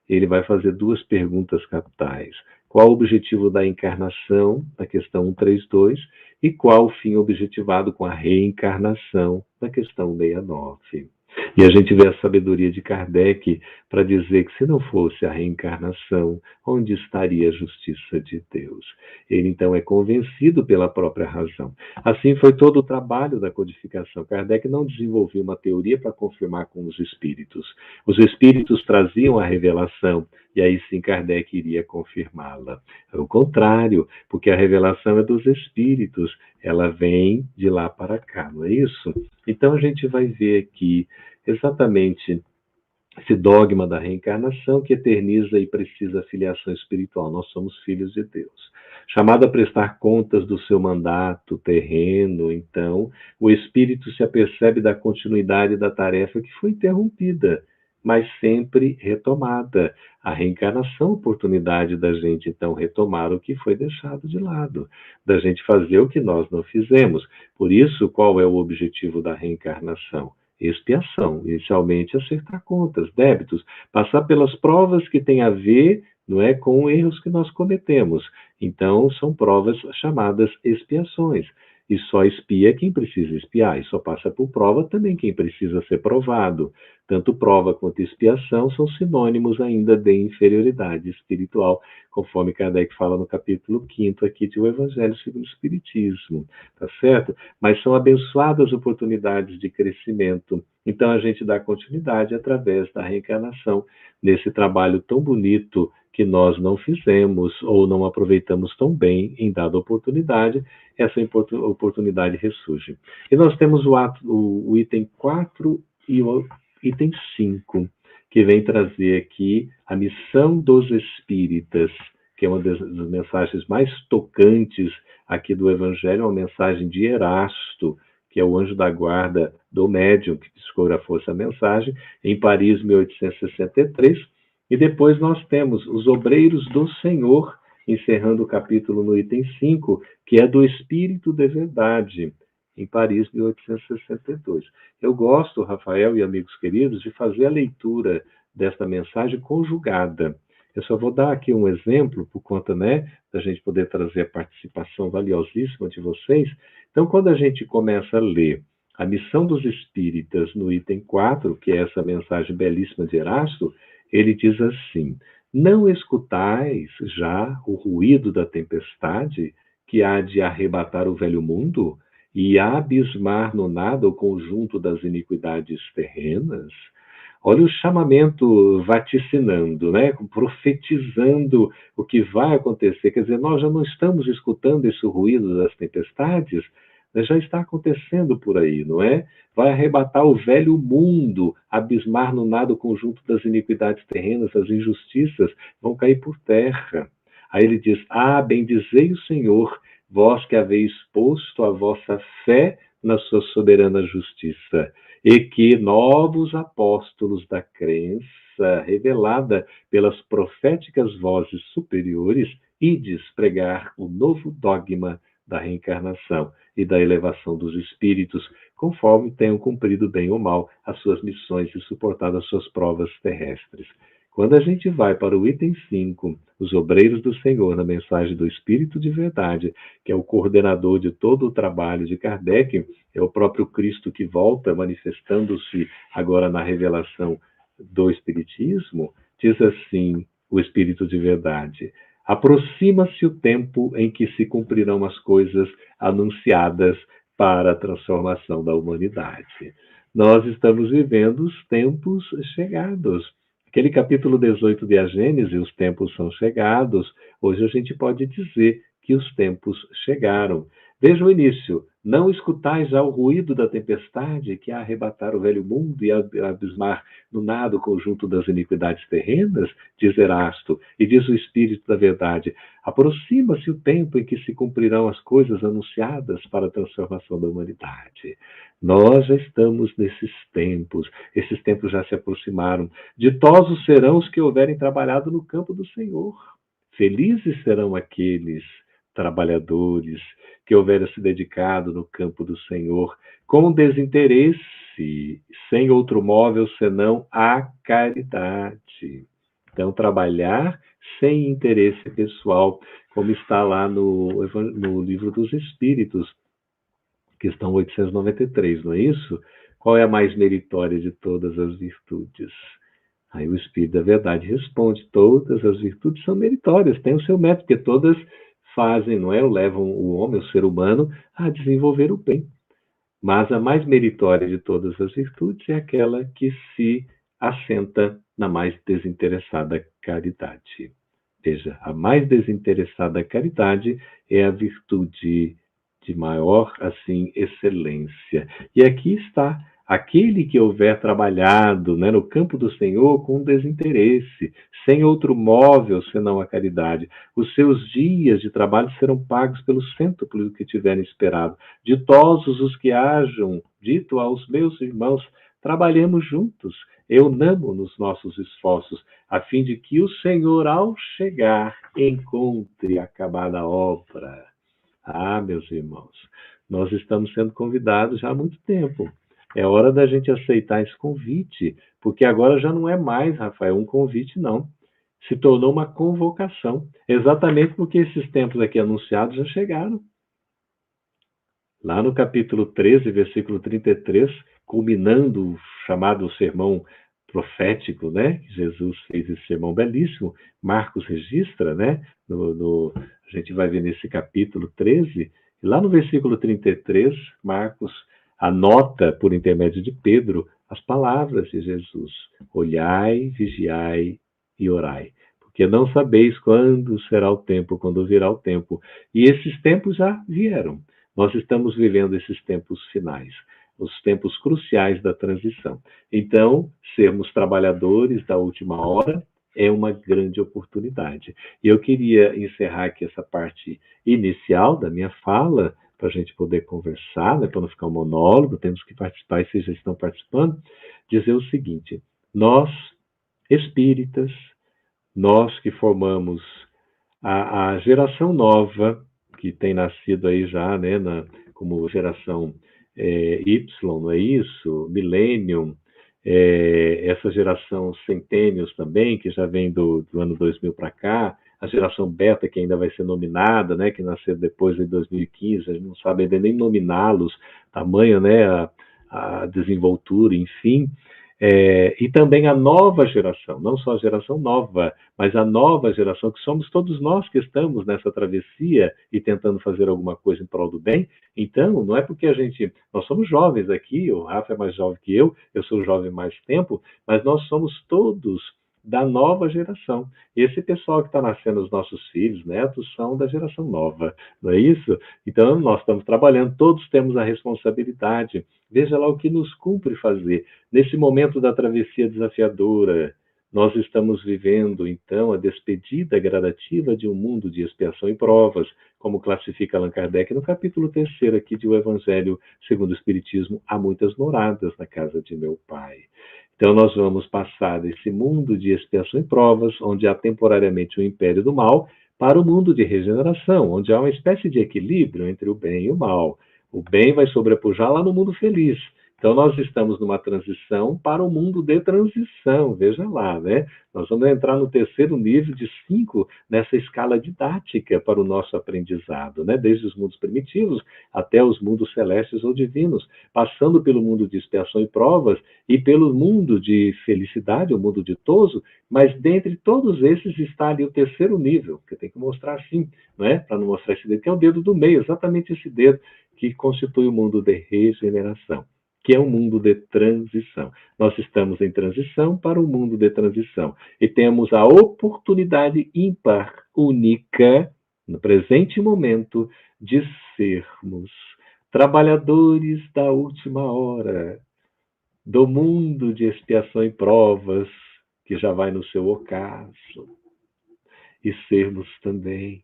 ele vai fazer duas perguntas capitais. Qual o objetivo da encarnação, na questão 132, e qual o fim objetivado com a reencarnação, na questão 69. E a gente vê a sabedoria de Kardec para dizer que se não fosse a reencarnação, onde estaria a justiça de Deus? Ele então é convencido pela própria razão. Assim foi todo o trabalho da codificação. Kardec não desenvolveu uma teoria para confirmar com os espíritos. Os espíritos traziam a revelação e aí sim Kardec iria confirmá-la. É o contrário, porque a revelação é dos espíritos, ela vem de lá para cá, não é isso? Então a gente vai ver aqui exatamente esse dogma da reencarnação que eterniza e precisa a filiação espiritual. Nós somos filhos de Deus. chamado a prestar contas do seu mandato terreno, então, o espírito se apercebe da continuidade da tarefa que foi interrompida, mas sempre retomada. A reencarnação, oportunidade da gente, então, retomar o que foi deixado de lado, da gente fazer o que nós não fizemos. Por isso, qual é o objetivo da reencarnação? Expiação, inicialmente acertar contas, débitos, passar pelas provas que têm a ver, não é, com erros que nós cometemos. Então, são provas chamadas expiações. E só expia quem precisa expiar, e só passa por prova também quem precisa ser provado. Tanto prova quanto expiação são sinônimos ainda de inferioridade espiritual, conforme Kardec fala no capítulo 5º aqui de O Evangelho segundo o Espiritismo, tá certo? Mas são abençoadas oportunidades de crescimento. Então a gente dá continuidade através da reencarnação, nesse trabalho tão bonito que nós não fizemos ou não aproveitamos tão bem em dada oportunidade, essa oportunidade ressurge. E nós temos o item 4 e o item 5, que vem trazer aqui a missão dos espíritas, que é uma das mensagens mais tocantes aqui do Evangelho, uma mensagem de Erasto, que é o anjo da guarda do médium, que psicografou essa mensagem, em Paris, 1863. E depois nós temos os obreiros do Senhor, encerrando o capítulo no item 5, que é do Espírito de Verdade, em Paris, 1862. Eu gosto, Rafael e amigos queridos, de fazer a leitura desta mensagem conjugada. Eu só vou dar aqui um exemplo, por conta, né, da gente poder trazer a participação valiosíssima de vocês. Então, quando a gente começa a ler a missão dos espíritas no item 4, que é essa mensagem belíssima de Erasto, ele diz assim: não escutais já o ruído da tempestade que há de arrebatar o velho mundo e abismar no nada o conjunto das iniquidades terrenas? Olha o chamamento vaticinando, né? Profetizando o que vai acontecer. Quer dizer, nós já não estamos escutando esse ruído das tempestades, já está acontecendo por aí, não é? Vai arrebatar o velho mundo, abismar no nada o conjunto das iniquidades terrenas, as injustiças vão cair por terra. Aí ele diz: bendizei o Senhor, vós que haveis posto a vossa fé na sua soberana justiça, e que novos apóstolos da crença, revelada pelas proféticas vozes superiores, ides pregar o novo dogma da reencarnação e da elevação dos espíritos, conforme tenham cumprido bem ou mal as suas missões e suportado as suas provas terrestres. Quando a gente vai para o item 5, os obreiros do Senhor, na mensagem do Espírito de Verdade, que é o coordenador de todo o trabalho de Kardec, é o próprio Cristo que volta, manifestando-se agora na revelação do Espiritismo, diz assim o Espírito de Verdade: aproxima-se o tempo em que se cumprirão as coisas anunciadas para a transformação da humanidade. Nós estamos vivendo os tempos chegados. Aquele capítulo 18 de A Gênese, os tempos são chegados, hoje a gente pode dizer que os tempos chegaram. Veja o início: não escutais já o ruído da tempestade que há arrebatar o velho mundo e abismar no nada o conjunto das iniquidades terrenas, diz Erasto, e diz o Espírito da Verdade: aproxima-se o tempo em que se cumprirão as coisas anunciadas para a transformação da humanidade. Nós já estamos nesses tempos, esses tempos já se aproximaram. Ditosos serão os que houverem trabalhado no campo do Senhor. Felizes serão aqueles trabalhadores que houverem se dedicado no campo do Senhor, com desinteresse, sem outro móvel senão a caridade. Então, trabalhar sem interesse pessoal, como está lá no Livro dos Espíritos, questão 893, não é isso? Qual é a mais meritória de todas as virtudes? Aí o Espírito da Verdade responde: todas as virtudes são meritórias, têm o seu mérito, porque todas fazem, não é? Levam o homem, o ser humano, a desenvolver o bem. Mas a mais meritória de todas as virtudes é aquela que se assenta na mais desinteressada caridade. Veja, a mais desinteressada caridade é a virtude de maior, assim, excelência. E aqui está Aquele que houver trabalhado, né, no campo do Senhor com desinteresse, sem outro móvel senão a caridade, os seus dias de trabalho serão pagos pelo cêntuplo do que tiverem esperado. Ditosos os que hajam dito aos meus irmãos, trabalhemos juntos, eunamo nos nossos esforços, a fim de que o Senhor, ao chegar, encontre acabada a obra. Ah, meus irmãos, nós estamos sendo convidados já há muito tempo. É hora da gente aceitar esse convite, porque agora já não é mais, Rafael, um convite, não. Se tornou uma convocação, exatamente porque esses tempos aqui anunciados já chegaram. Lá no capítulo 13, versículo 33, culminando o chamado sermão profético, né? Jesus fez esse sermão belíssimo, Marcos registra, né? A gente vai ver nesse capítulo 13, lá no versículo 33, Marcos anota, por intermédio de Pedro, as palavras de Jesus: olhai, vigiai e orai, porque não sabeis quando será o tempo, quando virá o tempo. E esses tempos já vieram. Nós estamos vivendo esses tempos finais, os tempos cruciais da transição. Então, sermos trabalhadores da última hora é uma grande oportunidade. E eu queria encerrar aqui essa parte inicial da minha fala, para a gente poder conversar, né, para não ficar um monólogo, temos que participar, e vocês já estão participando, dizer o seguinte: nós, espíritas, nós que formamos a geração nova, que tem nascido aí já, né, como geração Y, não é isso? Millennium, essa geração Centennials também, que já vem do ano 2000 para cá, a geração Beta, que ainda vai ser nominada, né, que nasceu depois de 2015, a gente não sabe ainda nem nominá-los, tamanho, né, a desenvoltura, enfim. E também a nova geração, não só a geração nova, mas a nova geração, que somos todos nós que estamos nessa travessia e tentando fazer alguma coisa em prol do bem. Então, não é porque nós somos jovens aqui, o Rafa é mais jovem que eu sou jovem mais tempo, mas nós somos todos da nova geração. Esse pessoal que está nascendo, os nossos filhos, netos, são da geração nova, não é isso? Então, nós estamos trabalhando, todos temos a responsabilidade. Veja lá o que nos cumpre fazer. Nesse momento da travessia desafiadora, nós estamos vivendo, então, a despedida gradativa de um mundo de expiação e provas, como classifica Allan Kardec no capítulo 3º aqui de O Evangelho segundo o Espiritismo: há muitas moradas na casa de meu Pai. Então, nós vamos passar desse mundo de expiação e provas, onde há temporariamente o império do mal, para o mundo de regeneração, onde há uma espécie de equilíbrio entre o bem e o mal. O bem vai sobrepujar lá no mundo feliz. Então, nós estamos numa transição para o mundo de transição, veja lá, né? Nós vamos entrar no 3º nível de 5 nessa escala didática para o nosso aprendizado, né? Desde os mundos primitivos até os mundos celestes ou divinos, passando pelo mundo de expiação e provas e pelo mundo de felicidade, o mundo ditoso, mas dentre todos esses está ali o 3º nível, que eu tenho que mostrar assim, né? Para não mostrar esse dedo, que é o dedo do meio, exatamente esse dedo que constitui o mundo de regeneração, que é um mundo de transição. Nós estamos em transição para o mundo de transição. E temos a oportunidade ímpar, única, no presente momento, de sermos trabalhadores da última hora, do mundo de expiação e provas, que já vai no seu ocaso, e sermos também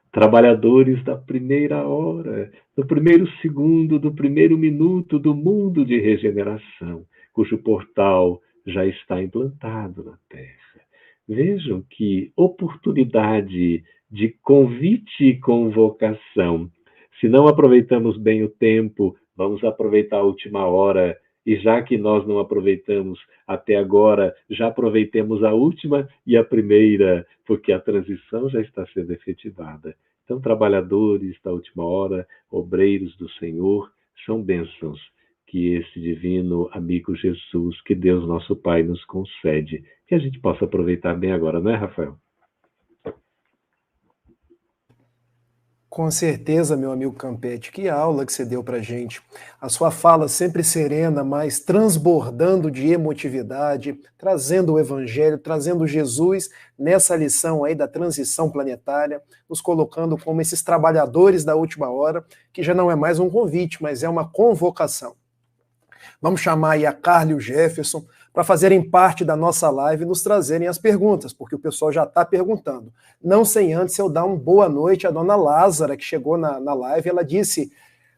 trabalhadores da primeira hora, do primeiro segundo, do primeiro minuto do mundo de regeneração, cujo portal já está implantado na Terra. Vejam que oportunidade de convite e convocação. Se não aproveitamos bem o tempo, vamos aproveitar a última hora. E já que nós não aproveitamos até agora, já aproveitemos a última e a primeira, porque a transição já está sendo efetivada. Então, trabalhadores da última hora, obreiros do Senhor, são bênçãos que esse divino amigo Jesus, que Deus nosso Pai nos concede, que a gente possa aproveitar bem agora, não é, Rafael? Com certeza, meu amigo Campetti, que aula que você deu pra gente. A sua fala sempre serena, mas transbordando de emotividade, trazendo o Evangelho, trazendo Jesus nessa lição aí da transição planetária, nos colocando como esses trabalhadores da última hora, que já não é mais um convite, mas é uma convocação. Vamos chamar aí a Carla e o Jefferson para fazerem parte da nossa live e nos trazerem as perguntas, porque o pessoal já está perguntando. Não sem antes eu dar uma boa noite à dona Lázara, que chegou na live, ela disse,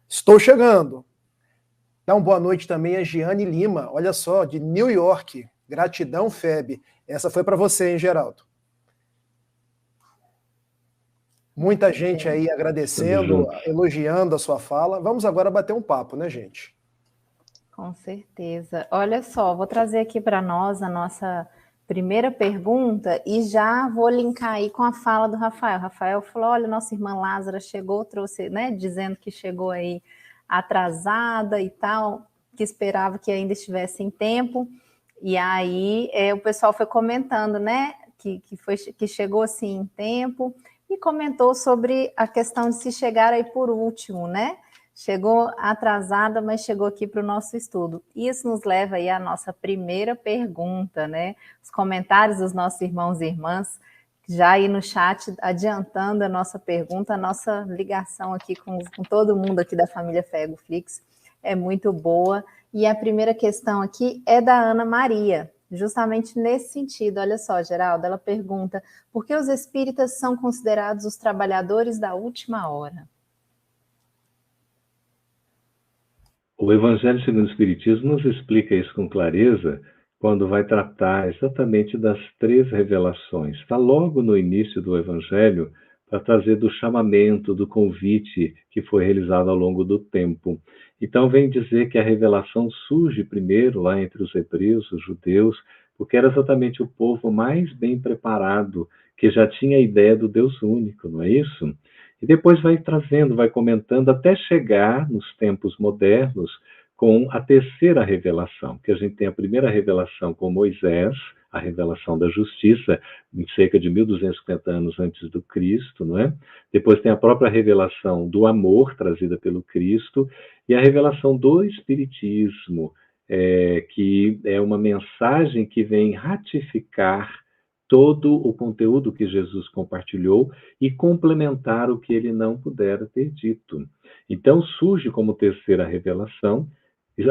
estou chegando. Dá uma boa noite também a Giane Lima, olha só, de New York. Gratidão, Feb. Essa foi para você, hein, Geraldo? Muita gente aí agradecendo, elogiando a sua fala. Vamos agora bater um papo, né, gente? Com certeza. Olha só, vou trazer aqui para nós a nossa primeira pergunta e já vou linkar aí com a fala do Rafael. O Rafael falou, olha, nossa irmã Lázara chegou, trouxe, né, dizendo que chegou aí atrasada e tal, que esperava que ainda estivesse em tempo. E aí o pessoal foi comentando, né, que chegou assim em tempo e comentou sobre a questão de se chegar aí por último, né? Chegou atrasada, mas chegou aqui para o nosso estudo. Isso nos leva aí à nossa primeira pergunta, né? Os comentários dos nossos irmãos e irmãs, já aí no chat, adiantando a nossa pergunta, a nossa ligação aqui com todo mundo aqui da família Fegoflix é muito boa. E a primeira questão aqui é da Ana Maria, justamente nesse sentido. Olha só, Geraldo, ela pergunta, por que os espíritas são considerados os trabalhadores da última hora? O Evangelho segundo o Espiritismo nos explica isso com clareza quando vai tratar exatamente das 3 revelações. Está logo no início do Evangelho para trazer do chamamento, do convite que foi realizado ao longo do tempo. Então vem dizer que a revelação surge primeiro lá entre os hebreus, os judeus, porque era exatamente o povo mais bem preparado, que já tinha a ideia do Deus único, não é isso? E depois vai trazendo, vai comentando, até chegar nos tempos modernos com a terceira revelação, que a gente tem a primeira revelação com Moisés, a revelação da justiça, em cerca de 1250 anos antes do Cristo, não é? Depois tem a própria revelação do amor, trazida pelo Cristo, e a revelação do Espiritismo, que é uma mensagem que vem ratificar todo o conteúdo que Jesus compartilhou e complementar o que ele não pudera ter dito. Então surge como terceira revelação,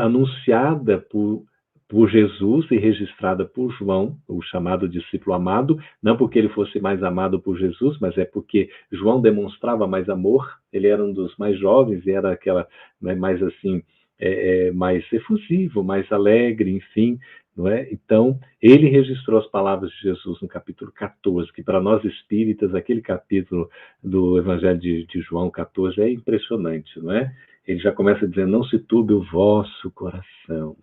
anunciada por Jesus e registrada por João, o chamado discípulo amado, não porque ele fosse mais amado por Jesus, mas é porque João demonstrava mais amor, ele era um dos mais jovens e era aquela, mais assim, mais efusivo, mais alegre, enfim, não é? Então, ele registrou as palavras de Jesus no capítulo 14, que para nós espíritas, aquele capítulo do Evangelho de João 14 é impressionante, não é? Ele já começa dizendo, não se turbe o vosso coração,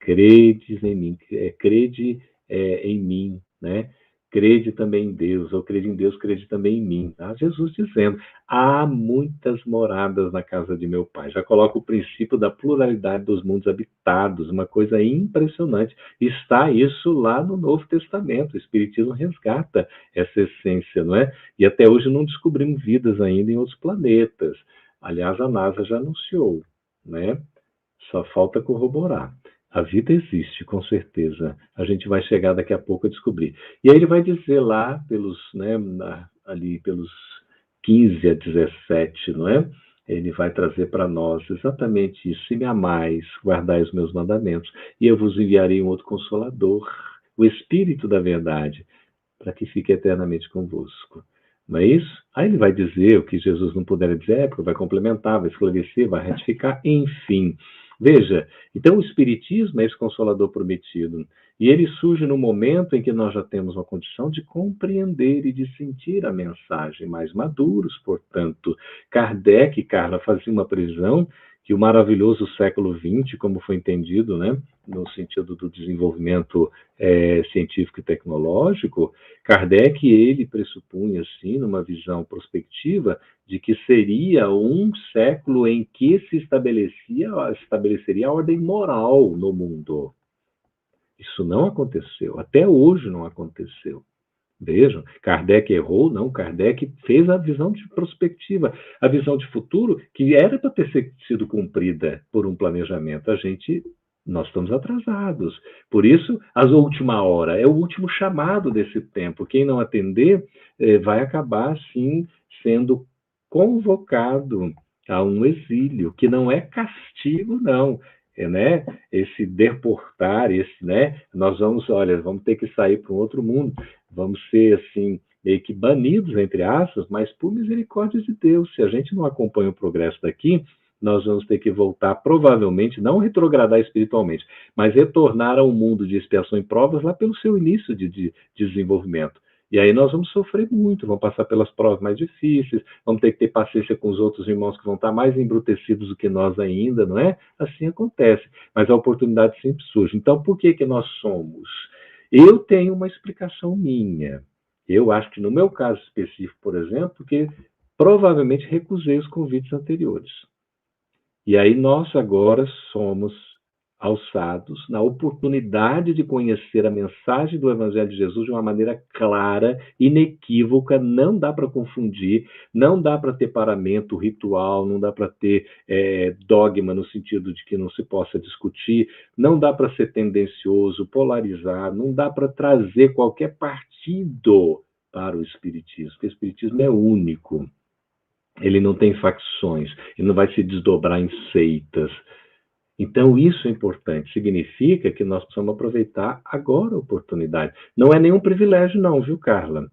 credes em mim, crede em mim, né? Crede também em Deus, ou crede em Deus, crede também em mim. Tá? Jesus dizendo, há muitas moradas na casa de meu Pai. Já coloca o princípio da pluralidade dos mundos habitados, uma coisa impressionante. Está isso lá no Novo Testamento. O Espiritismo resgata essa essência, não é? E até hoje não descobrimos vidas ainda em outros planetas. Aliás, a NASA já anunciou, né? Só falta corroborar. A vida existe, com certeza. A gente vai chegar daqui a pouco a descobrir. E aí ele vai dizer lá, ali pelos 15 a 17, não é? Ele vai trazer para nós exatamente isso. Se me amais, guardai os meus mandamentos, e eu vos enviarei um outro Consolador, o Espírito da Verdade, para que fique eternamente convosco. Não é isso? Aí ele vai dizer o que Jesus não puder dizer, porque vai complementar, vai esclarecer, vai retificar, enfim. Veja, então o Espiritismo é esse Consolador prometido. E ele surge no momento em que nós já temos uma condição de compreender e de sentir a mensagem, mais maduros, portanto. Kardec, Carla, fazia uma previsão que o maravilhoso século XX, como foi entendido, né, no sentido do desenvolvimento científico e tecnológico, Kardec, ele pressupunha, assim, numa visão prospectiva, de que seria um século em que se estabeleceria a ordem moral no mundo. Isso não aconteceu. Até hoje não aconteceu. Vejam, Kardec errou? Não, Kardec fez a visão de prospectiva, a visão de futuro que era para ter sido cumprida por um planejamento. Nós estamos atrasados. Por isso, a última hora é o último chamado desse tempo. Quem não atender vai acabar, sim, sendo convocado a um exílio, que não é castigo, não. né, esse deportar, né, nós vamos ter que sair para um outro mundo, vamos ser, assim, meio que banidos, entre aspas, mas por misericórdia de Deus. Se a gente não acompanha o progresso daqui, nós vamos ter que voltar, provavelmente, não retrogradar espiritualmente, mas retornar ao mundo de expiação e provas lá pelo seu início de desenvolvimento. E aí nós vamos sofrer muito, vamos passar pelas provas mais difíceis, vamos ter que ter paciência com os outros irmãos que vão estar mais embrutecidos do que nós ainda, não é? Assim acontece, mas a oportunidade sempre surge. Então, por que nós somos? Eu tenho uma explicação minha. Eu acho que no meu caso específico, por exemplo, porque provavelmente recusei os convites anteriores. E aí nós agora somos alçados na oportunidade de conhecer a mensagem do Evangelho de Jesus de uma maneira clara, inequívoca, não dá para confundir, não dá para ter paramento ritual, não dá para ter dogma no sentido de que não se possa discutir, não dá para ser tendencioso, polarizar, não dá para trazer qualquer partido para o Espiritismo, porque o Espiritismo é único, ele não tem facções, ele não vai se desdobrar em seitas. Então, isso é importante, significa que nós precisamos aproveitar agora a oportunidade. Não é nenhum privilégio não, viu, Carla?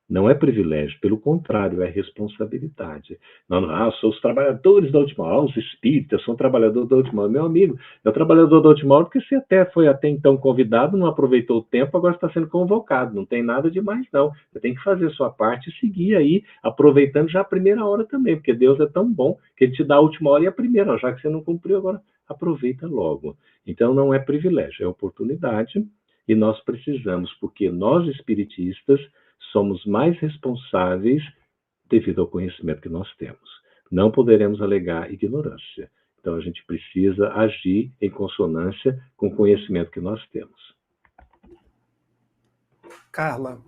Não é privilégio, pelo contrário, é responsabilidade. Não, sou os trabalhadores da última hora, os espíritas são trabalhadores da última hora. Meu amigo, é o trabalhador da última hora porque você foi até então convidado, não aproveitou o tempo, agora está sendo convocado. Não tem nada de mais, não. Você tem que fazer a sua parte e seguir aí, aproveitando já a primeira hora também, porque Deus é tão bom que Ele te dá a última hora e a primeira, já que você não cumpriu, agora aproveita logo. Então, não é privilégio, é oportunidade, e nós precisamos, porque nós espiritistas somos mais responsáveis devido ao conhecimento que nós temos. Não poderemos alegar ignorância. Então, a gente precisa agir em consonância com o conhecimento que nós temos. Carla,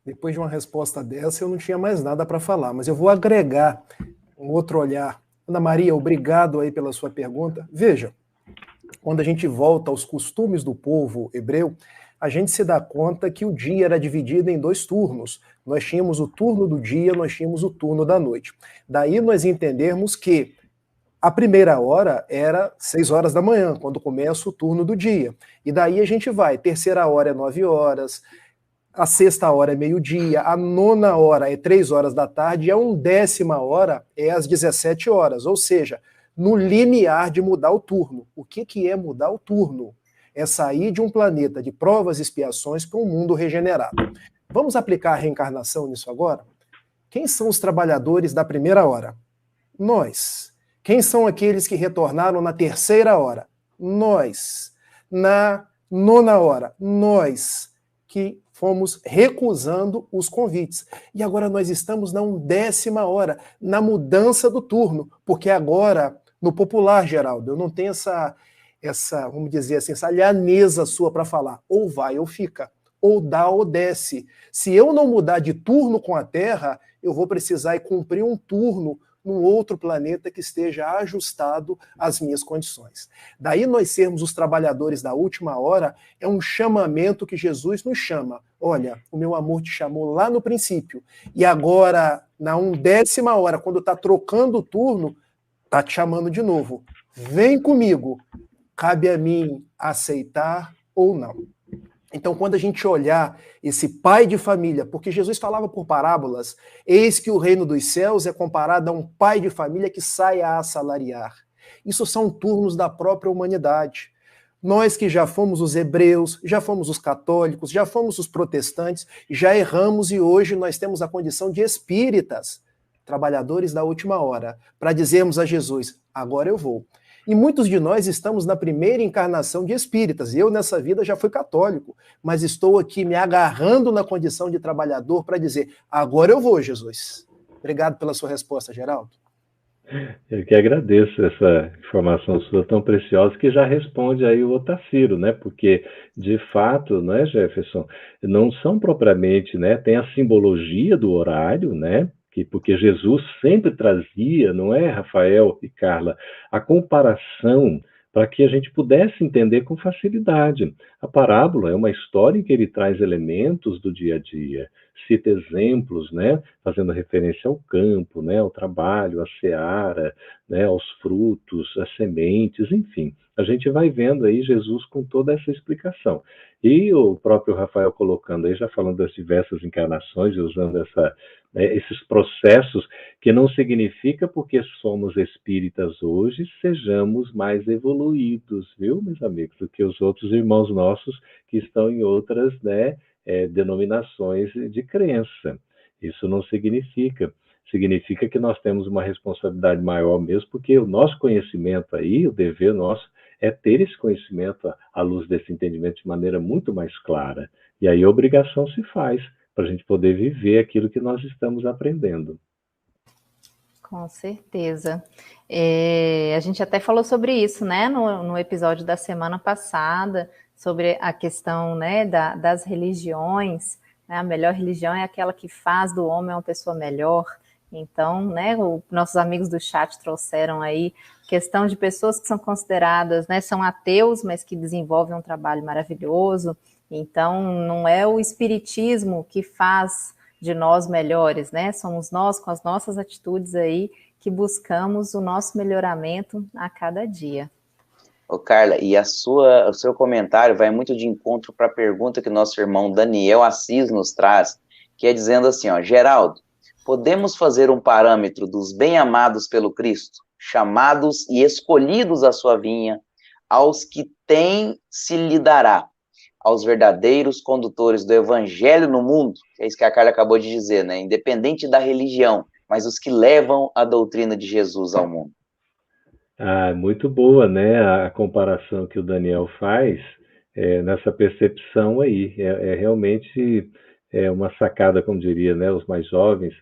depois de uma resposta dessa, eu não tinha mais nada para falar, mas eu vou agregar um outro olhar. Ana Maria, obrigado aí pela sua pergunta. Veja, quando a gente volta aos costumes do povo hebreu, a gente se dá conta que o dia era dividido em 2 turnos. Nós tínhamos o turno do dia, nós tínhamos o turno da noite. Daí nós entendermos que a primeira hora era 6 horas da manhã, quando começa o turno do dia. E daí a gente vai, terceira hora é 9 horas, a sexta hora é meio-dia, a nona hora é 3 horas da tarde e a 1ª hora é às 17 horas. Ou seja, no limiar de mudar o turno. O que é mudar o turno? É sair de um planeta de provas e expiações para um mundo regenerado. Vamos aplicar a reencarnação nisso agora? Quem são os trabalhadores da primeira hora? Nós. Quem são aqueles que retornaram na terceira hora? Nós. Na nona hora? Nós. Que fomos recusando os convites. E agora nós estamos na 1ª hora, na mudança do turno, porque agora, no popular, Geraldo, eu não tenho essa, vamos dizer assim, essa lhaneza sua para falar, ou vai ou fica, ou dá ou desce. Se eu não mudar de turno com a Terra, eu vou precisar cumprir um turno num outro planeta que esteja ajustado às minhas condições. Daí nós sermos os trabalhadores da última hora é um chamamento que Jesus nos chama. Olha, o meu amor te chamou lá no princípio, e agora, na 1ª hora, quando está trocando o turno, está te chamando de novo. Vem comigo. Cabe a mim aceitar ou não. Então, quando a gente olhar esse pai de família, porque Jesus falava por parábolas, eis que o reino dos céus é comparado a um pai de família que sai a assalariar. Isso são turnos da própria humanidade. Nós que já fomos os hebreus, já fomos os católicos, já fomos os protestantes, já erramos e hoje nós temos a condição de espíritas, trabalhadores da última hora, para dizermos a Jesus, agora eu vou. E muitos de nós estamos na primeira encarnação de espíritas. Eu, nessa vida, já fui católico, mas estou aqui me agarrando na condição de trabalhador para dizer, agora eu vou, Jesus. Obrigado pela sua resposta, Geraldo. Eu que agradeço essa informação sua tão preciosa, que já responde aí o Otacílio, né? Porque, de fato, né, Jefferson, não são propriamente, né? Tem a simbologia do horário, né? Porque Jesus sempre trazia, não é, Rafael e Carla, a comparação para que a gente pudesse entender com facilidade. A parábola é uma história em que ele traz elementos do dia a dia, cita exemplos, né, fazendo referência ao campo, né, ao trabalho, à seara, né, aos frutos, às sementes, enfim. A gente vai vendo aí Jesus com toda essa explicação. E o próprio Rafael colocando aí, já falando das diversas encarnações, usando esses processos, que não significa porque somos espíritas hoje, sejamos mais evoluídos, viu, meus amigos, do que os outros irmãos nossos que estão em outras, né, denominações de crença. Isso não significa. Significa que nós temos uma responsabilidade maior mesmo, porque o nosso conhecimento aí, o dever nosso, é ter esse conhecimento à luz desse entendimento de maneira muito mais clara. E aí a obrigação se faz para a gente poder viver aquilo que nós estamos aprendendo. Com certeza. A gente até falou sobre isso, né, no episódio da semana passada, sobre a questão, né, das religiões. Né, a melhor religião é aquela que faz do homem uma pessoa melhor. Então, né, nossos amigos do chat trouxeram aí questão de pessoas que são consideradas, né, são ateus, mas que desenvolvem um trabalho maravilhoso. Então, não é o espiritismo que faz de nós melhores, né? Somos nós, com as nossas atitudes aí, que buscamos o nosso melhoramento a cada dia. Ô Carla, e o seu comentário vai muito de encontro para a pergunta que nosso irmão Daniel Assis nos traz, que é dizendo assim, ó, Geraldo, podemos fazer um parâmetro dos bem-amados pelo Cristo, chamados e escolhidos à sua vinha, aos que têm se lhe dará, aos verdadeiros condutores do evangelho no mundo, que é isso que a Carla acabou de dizer, né? Independente da religião, mas os que levam a doutrina de Jesus ao mundo. Muito boa, né? A comparação que o Daniel faz nessa percepção aí. Realmente uma sacada, como diria, né, os mais jovens,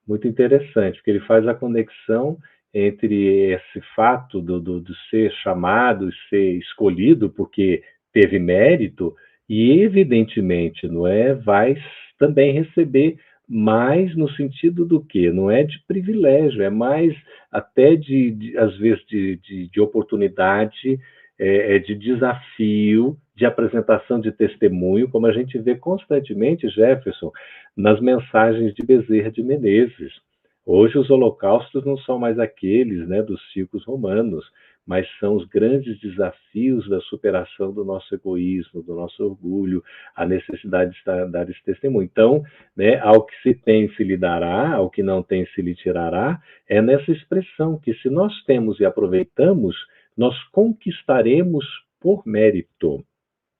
muito interessante, porque ele faz a conexão entre esse fato de ser chamado, ser escolhido, porque teve mérito, e evidentemente, não é, vai também receber mais no sentido do quê? Não é de privilégio, é mais até às vezes de oportunidade, de desafio, de apresentação de testemunho, como a gente vê constantemente, Jefferson, nas mensagens de Bezerra de Menezes. Hoje os holocaustos não são mais aqueles, né, dos circos romanos, mas são os grandes desafios da superação do nosso egoísmo, do nosso orgulho, a necessidade de dar esse testemunho. Então, né, ao que se tem se lhe dará, ao que não tem se lhe tirará, é nessa expressão que se nós temos e aproveitamos, nós conquistaremos por mérito.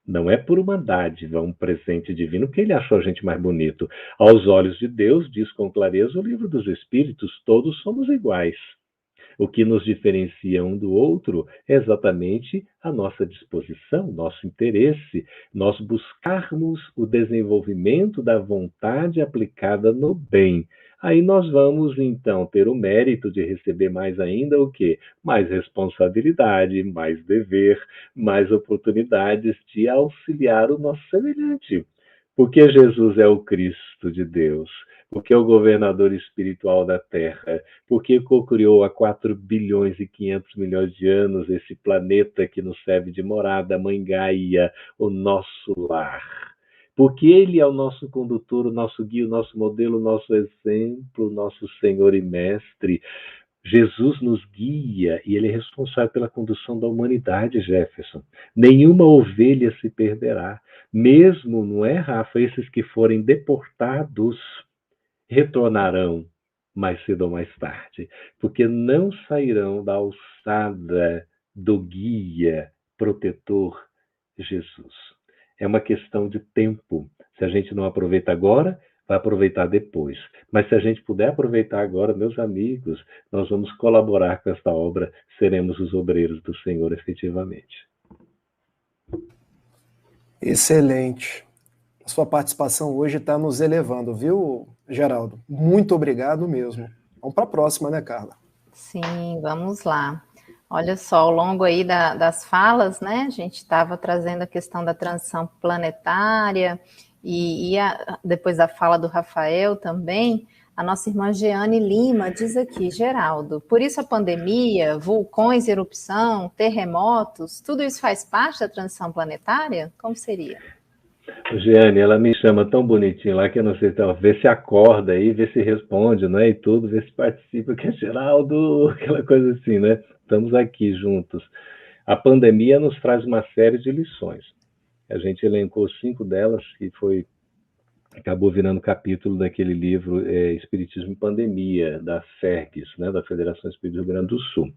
Não é por uma dádiva, um presente divino, porque ele achou a gente mais bonito. Aos olhos de Deus, diz com clareza o livro dos Espíritos, todos somos iguais. O que nos diferencia um do outro é exatamente a nossa disposição, nosso interesse, nós buscarmos o desenvolvimento da vontade aplicada no bem. Aí nós vamos, então, ter o mérito de receber mais ainda o quê? Mais responsabilidade, mais dever, mais oportunidades de auxiliar o nosso semelhante. Porque Jesus é o Cristo de Deus, porque é o governador espiritual da Terra, porque co-criou há 4 bilhões e 500 milhões de anos esse planeta que nos serve de morada, a Mãe Gaia, o nosso lar. Porque ele é o nosso condutor, o nosso guia, o nosso modelo, o nosso exemplo, o nosso Senhor e Mestre. Jesus nos guia e ele é responsável pela condução da humanidade, Jefferson. Nenhuma ovelha se perderá. Mesmo, não é, Rafa, esses que forem deportados retornarão mais cedo ou mais tarde, porque não sairão da alçada do guia protetor Jesus. É uma questão de tempo. Se a gente não aproveita agora, vai aproveitar depois. Mas se a gente puder aproveitar agora, meus amigos, nós vamos colaborar com esta obra, seremos os obreiros do Senhor efetivamente. Excelente. A sua participação hoje está nos elevando, viu, Geraldo? Muito obrigado mesmo. Vamos para a próxima, né, Carla? Sim, vamos lá. Olha só, ao longo aí das falas, né, a gente estava trazendo a questão da transição planetária, depois da fala do Rafael também, A nossa irmã Jeane Lima diz aqui, Geraldo, por isso a pandemia, vulcões, erupção, terremotos, tudo isso faz parte da transição planetária? Como seria? Jeane, ela me chama tão bonitinho lá que eu não sei, então, vê se acorda aí, vê se responde, né? E tudo, vê se participa, que é Geraldo, aquela coisa assim, né? Estamos aqui juntos. A pandemia nos traz uma série de lições. A gente elencou 5 delas e acabou virando capítulo daquele livro Espiritismo em Pandemia, da FERGS, né? Da Federação Espírita do Rio Grande do Sul.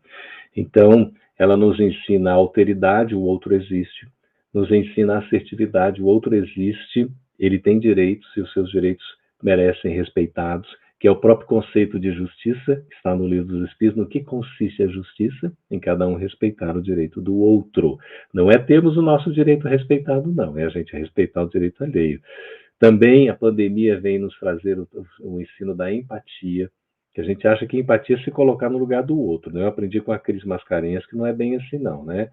Então, ela nos ensina a alteridade, o outro existe. Nos ensina a assertividade, o outro existe, ele tem direitos e os seus direitos merecem respeitados, que é o próprio conceito de justiça, que está no Livro dos Espíritos, no que consiste a justiça, em cada um respeitar o direito do outro. Não é termos o nosso direito respeitado, não, é a gente respeitar o direito alheio. Também a pandemia vem nos trazer o ensino da empatia, que a gente acha que empatia é se colocar no lugar do outro, né? Eu aprendi com a Cris Mascarenhas que não é bem assim, não, né?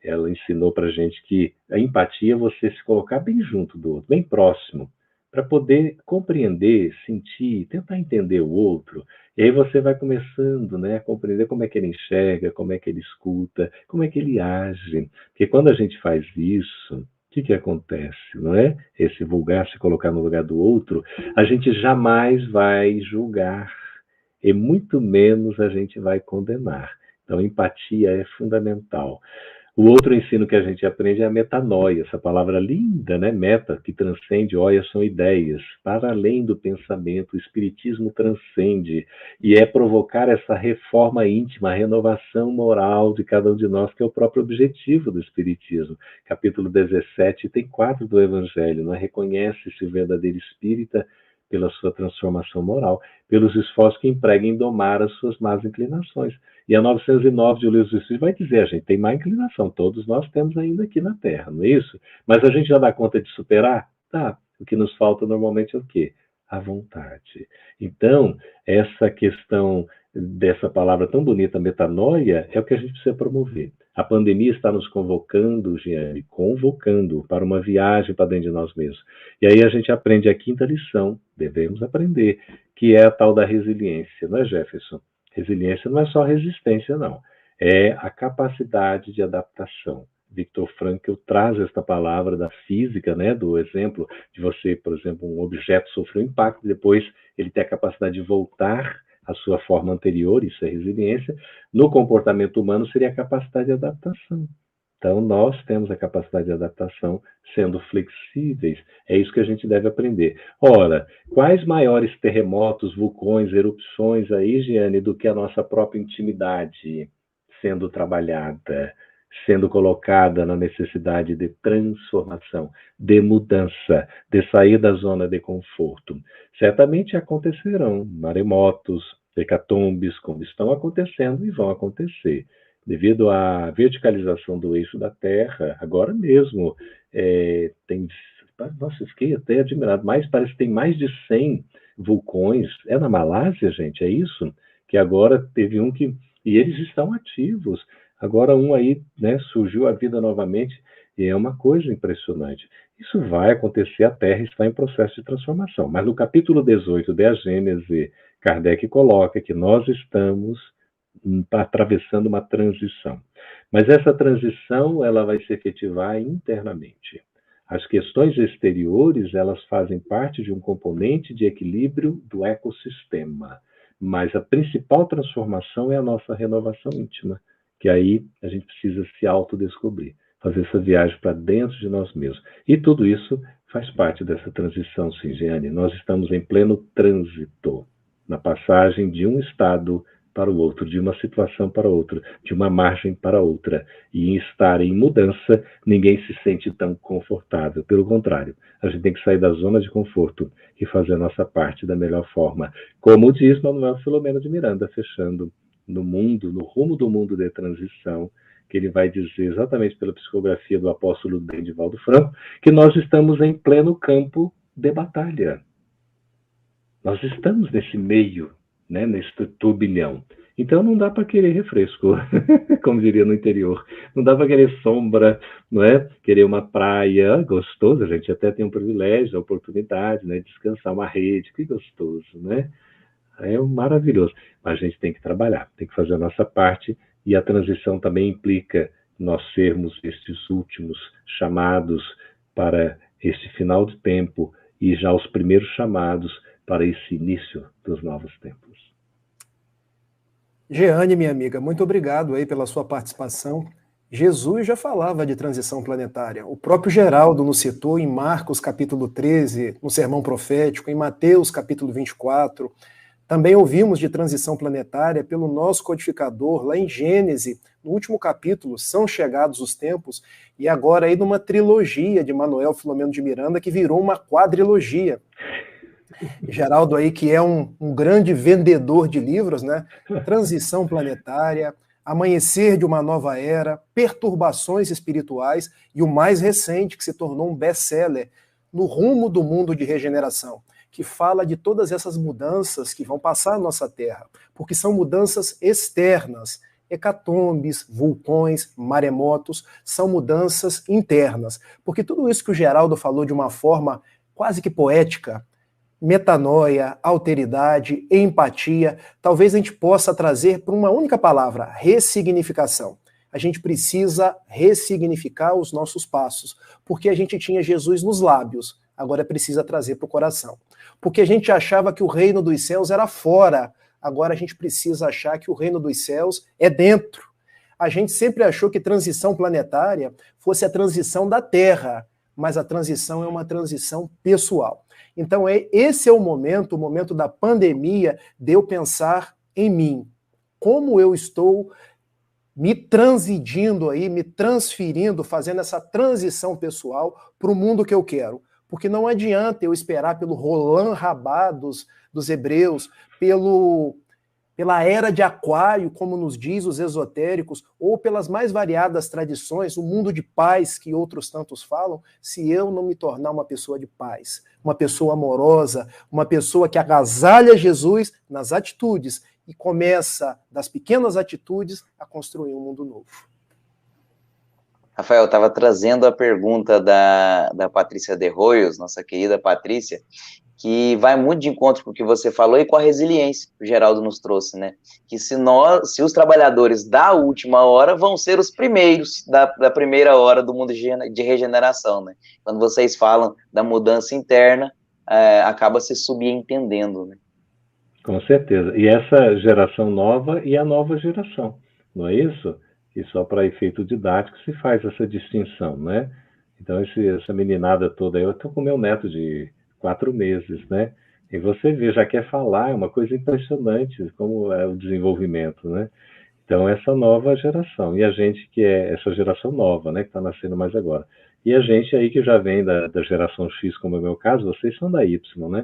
Ela ensinou para a gente que a empatia é você se colocar bem junto do outro, bem próximo, para poder compreender, sentir, tentar entender o outro. E aí você vai começando, né, a compreender como é que ele enxerga, como é que ele escuta, como é que ele age. Porque quando a gente faz isso, o que acontece, não é? Esse vulgar se colocar no lugar do outro, a gente jamais vai julgar e muito menos a gente vai condenar. Então, empatia é fundamental. O outro ensino que a gente aprende é a metanoia, essa palavra linda, né? Meta, que transcende, oia, são ideias, para além do pensamento, o espiritismo transcende, e é provocar essa reforma íntima, a renovação moral de cada um de nós, que é o próprio objetivo do espiritismo. Capítulo 17, tem 4 do Evangelho, não é? Reconhece-se o verdadeiro espírita pela sua transformação moral, pelos esforços que emprega em domar as suas más inclinações. E a 909 de O Livro dos Espíritos vai dizer, a gente tem má inclinação, todos nós temos ainda aqui na Terra, não é isso? Mas a gente já dá conta de superar? Tá. O que nos falta normalmente é o quê? A vontade. Então, essa questão dessa palavra tão bonita, metanoia, é o que a gente precisa promover. A pandemia está nos convocando, Giane, convocando para uma viagem para dentro de nós mesmos. E aí a gente aprende a 5ª lição, devemos aprender, que é a tal da resiliência, não é, Jefferson? Resiliência não é só resistência, não. É a capacidade de adaptação. Viktor Frankl traz esta palavra da física, né, do exemplo de você, por exemplo, um objeto sofreu impacto, depois ele tem a capacidade de voltar à sua forma anterior, isso é resiliência. No comportamento humano seria a capacidade de adaptação. Então, nós temos a capacidade de adaptação sendo flexíveis. É isso que a gente deve aprender. Ora, quais maiores terremotos, vulcões, erupções aí, Giane, do que a nossa própria intimidade sendo trabalhada, sendo colocada na necessidade de transformação, de mudança, de sair da zona de conforto. Certamente acontecerão maremotos, hecatombes, como estão acontecendo e vão acontecer. Devido à verticalização do eixo da Terra, agora mesmo tem... Nossa, fiquei até admirado, mas parece que tem mais de 100 vulcões. É na Malásia, gente, é isso? Que agora teve um que... E eles estão ativos. Agora um aí, né, surgiu a vida novamente, e é uma coisa impressionante. Isso vai acontecer, a Terra está em processo de transformação. Mas no capítulo 18 da Gênese, Kardec coloca que nós estamos atravessando uma transição. Mas essa transição, ela vai se efetivar internamente. As questões exteriores, elas fazem parte de um componente de equilíbrio do ecossistema. Mas a principal transformação é a nossa renovação íntima, que aí a gente precisa se autodescobrir, fazer essa viagem para dentro de nós mesmos. E tudo isso faz parte dessa transição, sim, Giane. Nós estamos em pleno trânsito, na passagem de um estado para o outro, de uma situação para outra, de uma margem para outra. E em estar em mudança, ninguém se sente tão confortável. Pelo contrário, a gente tem que sair da zona de conforto e fazer a nossa parte da melhor forma. Como diz Manuel Filomeno de Miranda, fechando no mundo, no rumo do mundo de transição, que ele vai dizer exatamente pela psicografia do apóstolo Divaldo Franco, que nós estamos em pleno campo de batalha. Nós estamos nesse meio, né, nesse turbilhão. Então não dá para querer refresco, como diria no interior. Não dá para querer sombra, não é? Querer uma praia, gostoso, a gente até tem um privilégio, a oportunidade, né, de descansar uma rede, que gostoso, né? É maravilhoso. Mas a gente tem que trabalhar, tem que fazer a nossa parte, e a transição também implica nós sermos estes últimos chamados para este final de tempo e já os primeiros chamados para esse início dos novos tempos. Jeane, minha amiga, muito obrigado aí pela sua participação. Jesus já falava de transição planetária. O próprio Geraldo nos citou em Marcos capítulo 13, no Sermão Profético, em Mateus capítulo 24. Também ouvimos de transição planetária pelo nosso codificador, lá em Gênesis, no último capítulo, São Chegados os Tempos, e agora aí numa trilogia de Manuel Filomeno de Miranda, que virou uma quadrilogia. Geraldo aí, que é um grande vendedor de livros, né? Transição planetária, Amanhecer de uma Nova Era, Perturbações Espirituais e o mais recente, que se tornou um best-seller, No Rumo do Mundo de Regeneração, que fala de todas essas mudanças que vão passar a nossa Terra, porque são mudanças externas, hecatombes, vulcões, maremotos, são mudanças internas, porque tudo isso que o Geraldo falou de uma forma quase que poética, metanoia, alteridade, empatia, talvez a gente possa trazer por uma única palavra, ressignificação. A gente precisa ressignificar os nossos passos, porque a gente tinha Jesus nos lábios, agora precisa trazer para o coração. Porque a gente achava que o reino dos céus era fora, agora a gente precisa achar que o reino dos céus é dentro. A gente sempre achou que transição planetária fosse a transição da Terra, mas a transição é uma transição pessoal. Então, esse é o momento da pandemia, de eu pensar em mim. Como eu estou me transidindo aí, me transferindo, fazendo essa transição pessoal para o mundo que eu quero. Porque não adianta eu esperar pelo Roland Rabá dos hebreus, pela era de Aquário, como nos diz os esotéricos, ou pelas mais variadas tradições, o mundo de paz que outros tantos falam, se eu não me tornar uma pessoa de paz, uma pessoa amorosa, uma pessoa que agasalha Jesus nas atitudes e começa, das pequenas atitudes, a construir um mundo novo. Rafael, eu estava trazendo a pergunta da Patrícia de Royos, nossa querida Patrícia, que vai muito de encontro com o que você falou e com a resiliência que o Geraldo nos trouxe, né? Que se os trabalhadores da última hora vão ser os primeiros da primeira hora do mundo de regeneração, né? Quando vocês falam da mudança interna, acaba se subentendendo, né? Com certeza. E essa geração nova e a nova geração, não é isso? E só para efeito didático se faz essa distinção, né? Então, essa meninada toda aí, eu estou com meu neto de 4 meses, né? E você vê, já quer falar, é uma coisa impressionante como é o desenvolvimento, né? Então, essa nova geração. E a gente que é essa geração nova, né? Que está nascendo mais agora. E a gente aí que já vem da geração X, como é o meu caso, vocês são da Y, né?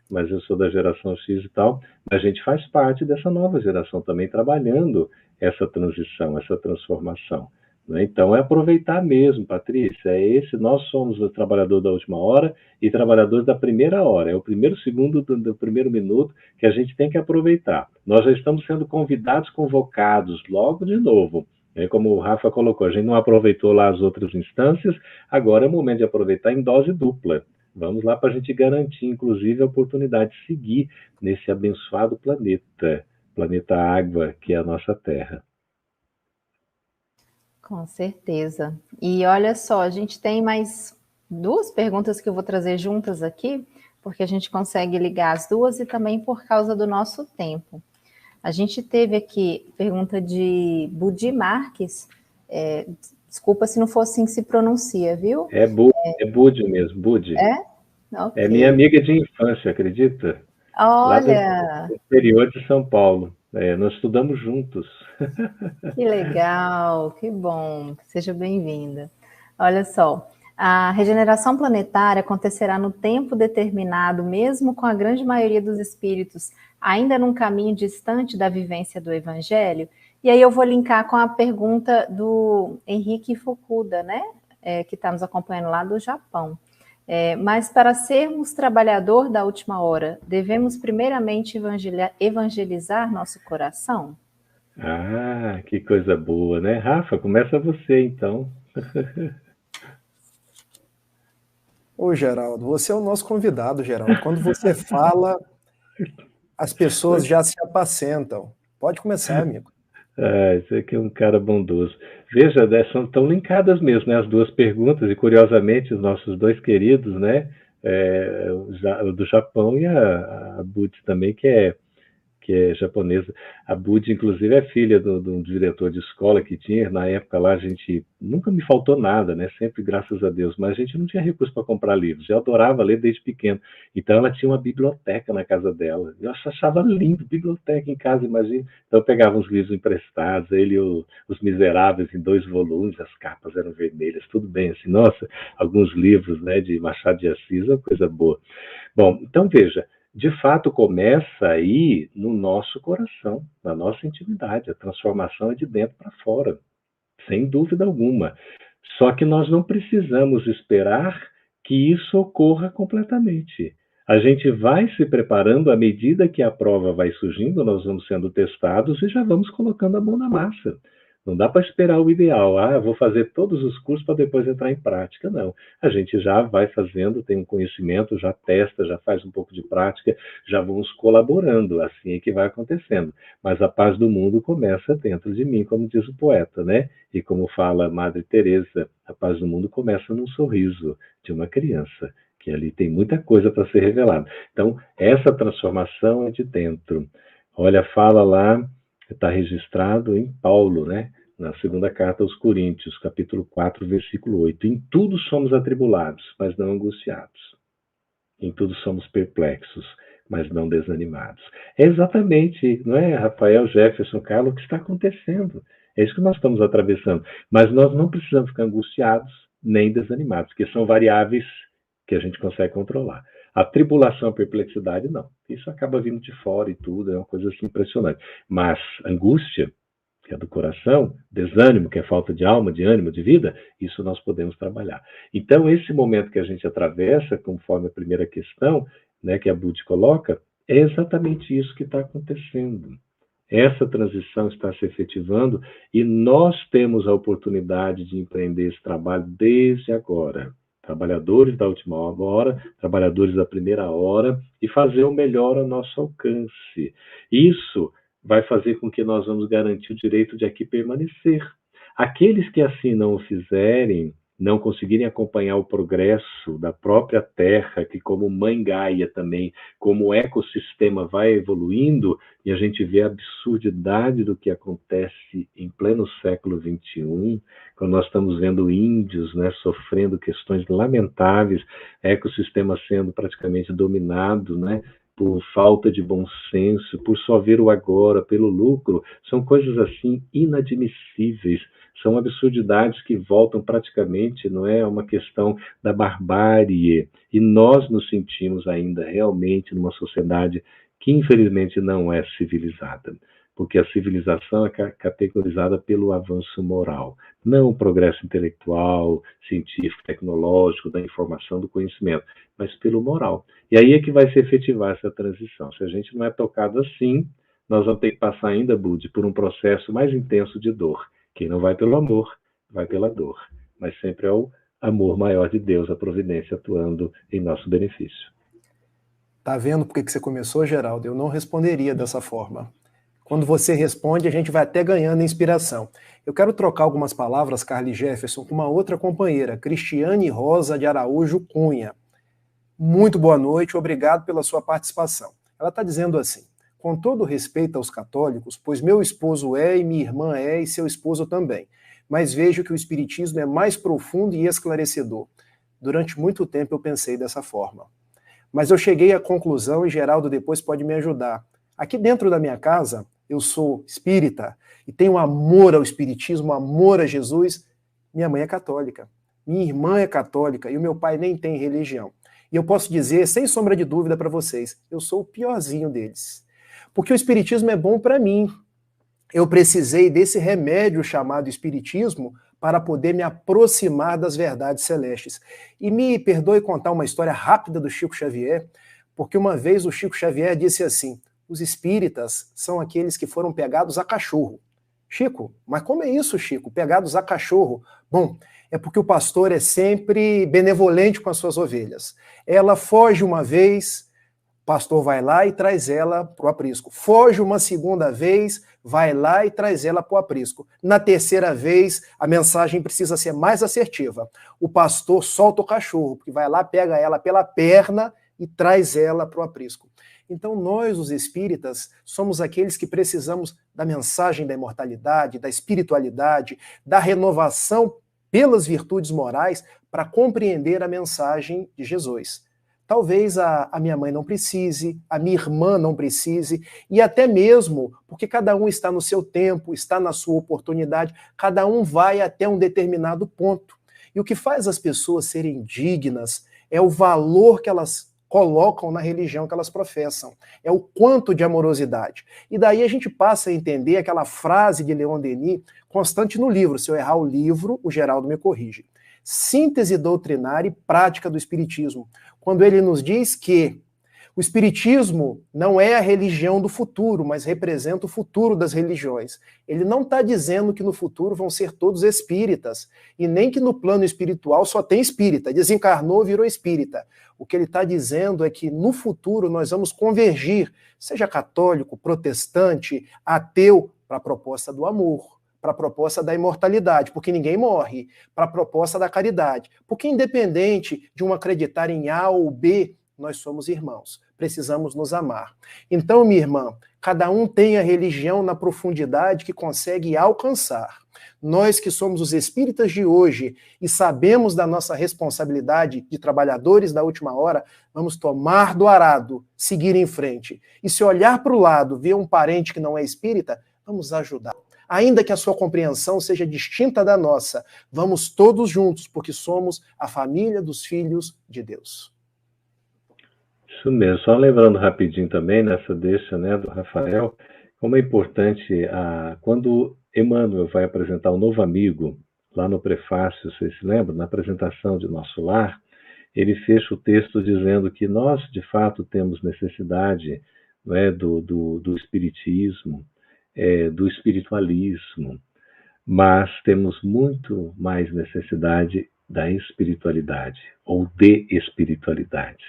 Mas eu sou da geração X e tal. A gente faz parte dessa nova geração também, trabalhando essa transição, essa transformação. Então, é aproveitar mesmo, Patrícia, nós somos o trabalhador da última hora e trabalhadores da primeira hora, é o primeiro segundo do primeiro minuto que a gente tem que aproveitar. Nós já estamos sendo convidados, convocados logo de novo. Como o Rafa colocou, a gente não aproveitou lá as outras instâncias, agora é o momento de aproveitar em dose dupla. Vamos lá para a gente garantir, inclusive, a oportunidade de seguir nesse abençoado planeta Água, que é a nossa Terra. Com certeza. E olha só, a gente tem mais 2 perguntas que eu vou trazer juntas aqui, porque a gente consegue ligar as duas e também por causa do nosso tempo. A gente teve aqui pergunta de Budi Marques, desculpa se não for assim que se pronuncia, viu? É Budi mesmo, Budi. Okay. É minha amiga de infância, acredita? Olha! Lá do interior de São Paulo. Nós estudamos juntos. Que legal, que bom, seja bem-vinda. Olha só, a regeneração planetária acontecerá no tempo determinado, mesmo com a grande maioria dos espíritos ainda num caminho distante da vivência do Evangelho? E aí eu vou linkar com a pergunta do Henrique Fukuda, né, que está nos acompanhando lá do Japão. Mas para sermos trabalhador da última hora, devemos primeiramente evangelizar nosso coração? Ah, que coisa boa, né? Rafa, começa você, então. Ô, Geraldo, você é o nosso convidado, Geraldo. Quando você fala, As pessoas já se apacentam. Pode começar, amigo. Isso aqui é um cara bondoso. Veja, né, estão linkadas mesmo, né, as duas perguntas, e curiosamente os nossos dois queridos, né, o do Japão e a Budi também, que é japonesa. A Budi, inclusive, é filha de um diretor de escola que tinha. Na época lá, a gente nunca me faltou nada, né? Sempre graças a Deus. Mas a gente não tinha recurso para comprar livros. Eu adorava ler desde pequeno. Então, ela tinha uma biblioteca na casa dela. Eu achava lindo, biblioteca em casa, imagina. Então, eu pegava uns livros emprestados, ele e Os Miseráveis em 2 volumes, as capas eram vermelhas, tudo bem, assim. Nossa, alguns livros, né, de Machado de Assis, uma coisa boa. Bom, então, veja, de fato começa aí no nosso coração, na nossa intimidade. A transformação é de dentro para fora, sem dúvida alguma. Só que nós não precisamos esperar que isso ocorra completamente. A gente vai se preparando à medida que a prova vai surgindo, nós vamos sendo testados e já vamos colocando a mão na massa. Não dá para esperar o ideal. Eu vou fazer todos os cursos para depois entrar em prática. Não. A gente já vai fazendo, tem um conhecimento, já testa, já faz um pouco de prática, já vamos colaborando. Assim é que vai acontecendo. Mas a paz do mundo começa dentro de mim, como diz o poeta, né? E como fala Madre Teresa, a paz do mundo começa num sorriso de uma criança, que ali tem muita coisa para ser revelada. Então, essa transformação é de dentro. Olha, fala lá, está registrado em Paulo, né? Na segunda carta aos Coríntios, capítulo 4, versículo 8. Em tudo somos atribulados, mas não angustiados. Em tudo somos perplexos, mas não desanimados. É exatamente, não é, Rafael, Jefferson, Carlos, o que está acontecendo. É isso que nós estamos atravessando. Mas nós não precisamos ficar angustiados nem desanimados, porque são variáveis que a gente consegue controlar. A tribulação, a perplexidade, não. Isso acaba vindo de fora e tudo, é uma coisa assim impressionante. Mas angústia, que é do coração, desânimo, que é falta de alma, de ânimo, de vida, isso nós podemos trabalhar. Então, esse momento que a gente atravessa, conforme a primeira questão, né, que a Budi coloca, é exatamente isso que está acontecendo. Essa transição está se efetivando e nós temos a oportunidade de empreender esse trabalho desde agora. Trabalhadores da última hora, trabalhadores da primeira hora, e fazer o melhor ao nosso alcance. Isso vai fazer com que nós vamos garantir o direito de aqui permanecer. Aqueles que assim não o fizerem, não conseguirem acompanhar o progresso da própria Terra, que como mãe Gaia também, como ecossistema vai evoluindo, e a gente vê a absurdidade do que acontece em pleno século XXI, quando nós estamos vendo índios, né, sofrendo questões lamentáveis, ecossistema sendo praticamente dominado, né, por falta de bom senso, por só ver o agora, pelo lucro, são coisas assim inadmissíveis, são absurdidades que voltam praticamente, não é, uma questão da barbárie, e nós nos sentimos ainda realmente numa sociedade que infelizmente não é civilizada, porque a civilização é categorizada pelo avanço moral, não o progresso intelectual, científico, tecnológico, da informação, do conhecimento, mas pelo moral. E aí é que vai se efetivar essa transição. Se a gente não é tocado assim, nós vamos ter que passar ainda, Budi, por um processo mais intenso de dor. Quem não vai pelo amor, vai pela dor. Mas sempre é o amor maior de Deus, a providência atuando em nosso benefício. Tá vendo por que você começou, Geraldo? Eu não responderia dessa forma. Quando você responde, a gente vai até ganhando inspiração. Eu quero trocar algumas palavras, Carly Jefferson, com uma outra companheira, Cristiane Rosa de Araújo Cunha. Muito boa noite, obrigado pela sua participação. Ela está dizendo assim: com todo respeito aos católicos, pois meu esposo é e minha irmã é e seu esposo também, mas vejo que o espiritismo é mais profundo e esclarecedor. Durante muito tempo eu pensei dessa forma. Mas eu cheguei à conclusão, e Geraldo depois pode me ajudar. Aqui dentro da minha casa, eu sou espírita e tenho amor ao espiritismo, amor a Jesus. Minha mãe é católica, minha irmã é católica e o meu pai nem tem religião. E eu posso dizer, sem sombra de dúvida para vocês, eu sou o piorzinho deles. Porque o espiritismo é bom para mim. Eu precisei desse remédio chamado espiritismo para poder me aproximar das verdades celestes. E me perdoe contar uma história rápida do Chico Xavier, porque uma vez o Chico Xavier disse assim: os espíritas são aqueles que foram pegados a cachorro. Chico, mas como é isso, Chico? Pegados a cachorro? Bom, é porque o pastor é sempre benevolente com as suas ovelhas. Ela foge uma vez, pastor vai lá e traz ela para o aprisco. Foge uma segunda vez, vai lá e traz ela para o aprisco. Na terceira vez, a mensagem precisa ser mais assertiva. O pastor solta o cachorro, porque vai lá, pega ela pela perna e traz ela para o aprisco. Então nós, os espíritas, somos aqueles que precisamos da mensagem da imortalidade, da espiritualidade, da renovação pelas virtudes morais para compreender a mensagem de Jesus. Talvez a minha mãe não precise, a minha irmã não precise, e até mesmo porque cada um está no seu tempo, está na sua oportunidade, cada um vai até um determinado ponto. E o que faz as pessoas serem dignas é o valor que elas colocam na religião que elas professam, é o quanto de amorosidade. E daí a gente passa a entender aquela frase de Leon Denis, constante no livro, se eu errar o livro, o Geraldo me corrige. Síntese doutrinária e prática do Espiritismo, quando ele nos diz que o Espiritismo não é a religião do futuro, mas representa o futuro das religiões. Ele não está dizendo que no futuro vão ser todos espíritas, e nem que no plano espiritual só tem espírita, desencarnou, virou espírita. O que ele está dizendo é que no futuro nós vamos convergir, seja católico, protestante, ateu, para a proposta do amor, para a proposta da imortalidade, porque ninguém morre, para a proposta da caridade, porque independente de um acreditar em A ou B, nós somos irmãos, precisamos nos amar. Então, minha irmã, cada um tem a religião na profundidade que consegue alcançar. Nós que somos os espíritas de hoje e sabemos da nossa responsabilidade de trabalhadores da última hora, vamos tomar do arado, seguir em frente. E se olhar para o lado, ver um parente que não é espírita, vamos ajudar. Ainda que a sua compreensão seja distinta da nossa, vamos todos juntos, porque somos a família dos filhos de Deus. Isso mesmo. Só lembrando rapidinho também, nessa deixa, né, do Rafael, como é importante, quando Emmanuel vai apresentar um novo amigo, lá no prefácio, vocês se lembram, na apresentação de Nosso Lar, ele fecha o texto dizendo que nós, de fato, temos necessidade, não é, do espiritismo, do espiritualismo, mas temos muito mais necessidade da espiritualidade, ou de espiritualidade.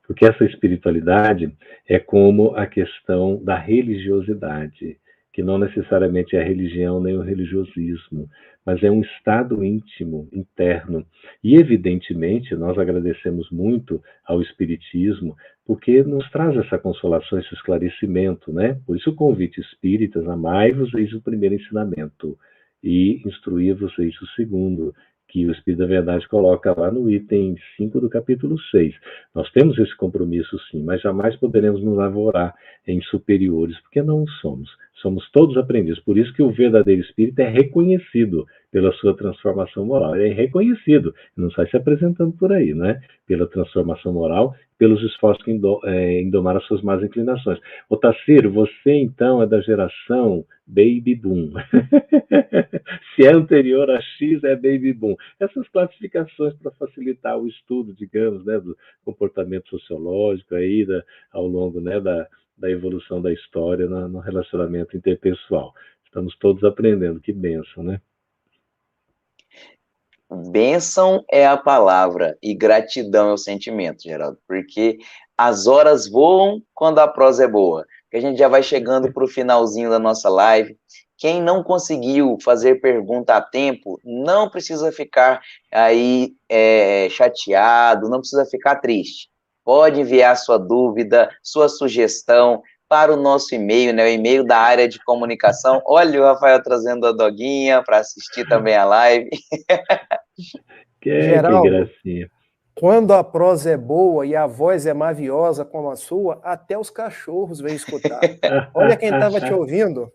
Porque essa espiritualidade é como a questão da religiosidade, que não necessariamente é a religião nem o religiosismo, mas é um estado íntimo, interno. E, evidentemente, nós agradecemos muito ao Espiritismo, porque nos traz essa consolação, esse esclarecimento, né? Por isso o convite espíritas, amai-vos, eis o primeiro ensinamento, e instruí-vos, eis o segundo, que o Espírito da Verdade coloca lá no item 5 do capítulo 6. Nós temos esse compromisso, sim, mas jamais poderemos nos lavorar em superiores, porque não o somos. Somos todos aprendizes. Por isso que o verdadeiro espírito é reconhecido pela sua transformação moral. Ele é reconhecido, não sai se apresentando por aí, né? Pela transformação moral, pelos esforços em domar as suas más inclinações. Ô Tassiro, você então é da geração Baby Boom. Se é anterior a X, é Baby Boom. Essas classificações para facilitar o estudo, digamos, né, do comportamento sociológico aí, ao longo, né, da evolução da história no relacionamento interpessoal. Estamos todos aprendendo, que bênção, né? Bênção é a palavra e gratidão é o sentimento, Geraldo, porque as horas voam quando a prosa é boa, que a gente já vai chegando para o finalzinho da nossa live. Quem não conseguiu fazer pergunta a tempo, não precisa ficar aí chateado, não precisa ficar triste. Pode enviar sua dúvida, sua sugestão para o nosso e-mail, né? O e-mail da área de comunicação. Olha o Rafael trazendo a doguinha para assistir também a live. Geraldo, que gracinha. Quando a prosa é boa e a voz é maviosa como a sua, até os cachorros vêm escutar. Olha quem estava te ouvindo.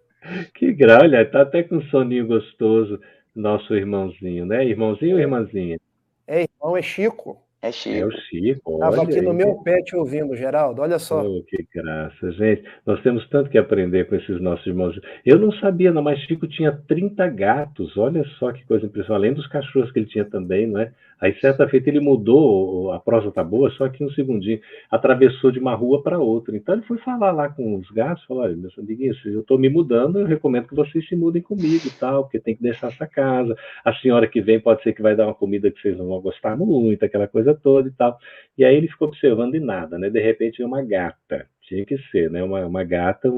Que graça, olha, tá até com um soninho gostoso, nosso irmãozinho, né? Irmãozinho ou irmãzinha? É irmão, é Chico. É Chico. É o Chico, Estava aqui no meu pé te ouvindo, Geraldo, olha só. Oh, que graça, gente. Nós temos tanto que aprender com esses nossos irmãos. Eu não sabia, não, mas Chico tinha 30 gatos, olha só que coisa impressionante, além dos cachorros que ele tinha também, não é? Aí, certa feita, ele mudou, a prosa tá boa, só que um segundinho, atravessou de uma rua para outra. Então, ele foi falar lá com os gatos, falou, olha, meus amiguinhos, eu estou me mudando, eu recomendo que vocês se mudem comigo e tal, porque tem que deixar essa casa. A senhora que vem pode ser que vai dar uma comida que vocês não vão gostar muito, aquela coisa coisa toda e tal. E aí ele ficou observando e nada, né? De repente veio uma gata, tinha que ser, né? Uma gata,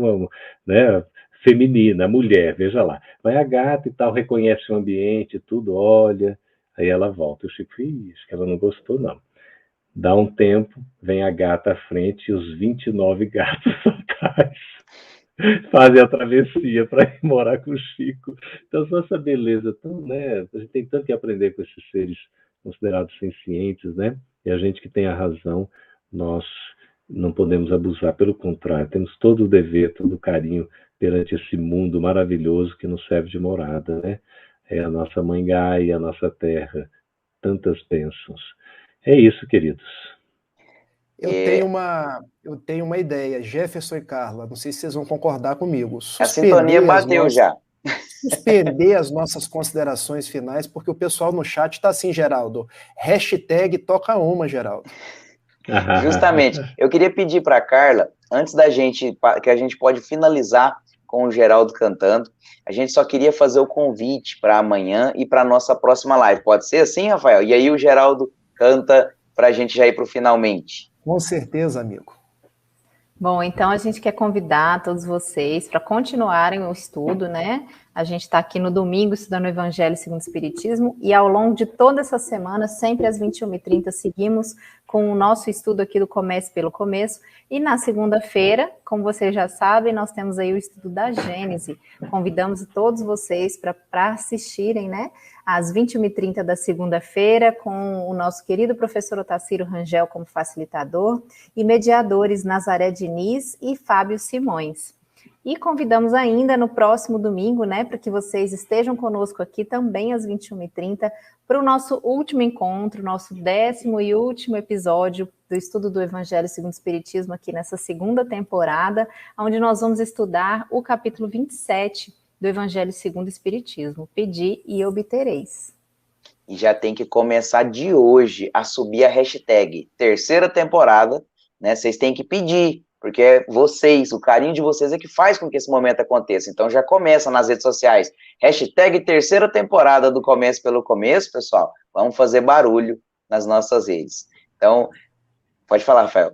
né? Feminina, mulher, veja lá. Vai a gata e tal, reconhece o ambiente, tudo, olha, aí ela volta. O Chico, acho que ela não gostou, não. Dá um tempo, vem a gata à frente e os 29 gatos atrás fazem a travessia para ir morar com o Chico. Então, só essa beleza, né? A gente tem tanto que aprender com esses seres considerados sencientes, né? E a gente que tem a razão, nós não podemos abusar, pelo contrário, temos todo o dever, todo o carinho perante esse mundo maravilhoso que nos serve de morada, né? É a nossa mãe Gaia, a nossa terra, tantas bênçãos. É isso, queridos. Eu tenho uma ideia, Jefferson e Carla, não sei se vocês vão concordar comigo. A sintonia bateu já. Suspender as nossas considerações finais, porque o pessoal no chat está assim, Geraldo. Hashtag toca uma, Geraldo. Justamente. Eu queria pedir para a Carla, antes que a gente pode finalizar com o Geraldo cantando, a gente só queria fazer o convite para amanhã e para a nossa próxima live. Pode ser assim, Rafael? E aí o Geraldo canta para a gente já ir para o finalmente. Com certeza, amigo. Bom, então a gente quer convidar todos vocês para continuarem o estudo, né? A gente está aqui no domingo estudando o Evangelho segundo o Espiritismo e ao longo de toda essa semana, sempre às 21h30, seguimos com o nosso estudo aqui do Comece pelo Começo. E na segunda-feira, como vocês já sabem, nós temos aí o estudo da Gênese. Convidamos todos vocês para assistirem, né? Às 21h30 da segunda-feira, com o nosso querido professor Otacílio Rangel como facilitador e mediadores Nazaré Diniz e Fábio Simões. E convidamos ainda no próximo domingo, né, para que vocês estejam conosco aqui também às 21h30 para o nosso último encontro, nosso 10º e último episódio do estudo do Evangelho segundo o Espiritismo aqui nessa segunda temporada, onde nós vamos estudar o capítulo 27 do Evangelho segundo o Espiritismo, Pedi e Obtereis. E já tem que começar de hoje a subir a hashtag terceira temporada, né? Vocês têm que pedir, porque vocês, o carinho de vocês é que faz com que esse momento aconteça. Então já começa nas redes sociais. Hashtag terceira temporada do Comece pelo Começo, pessoal. Vamos fazer barulho nas nossas redes. Então, pode falar, Rafael.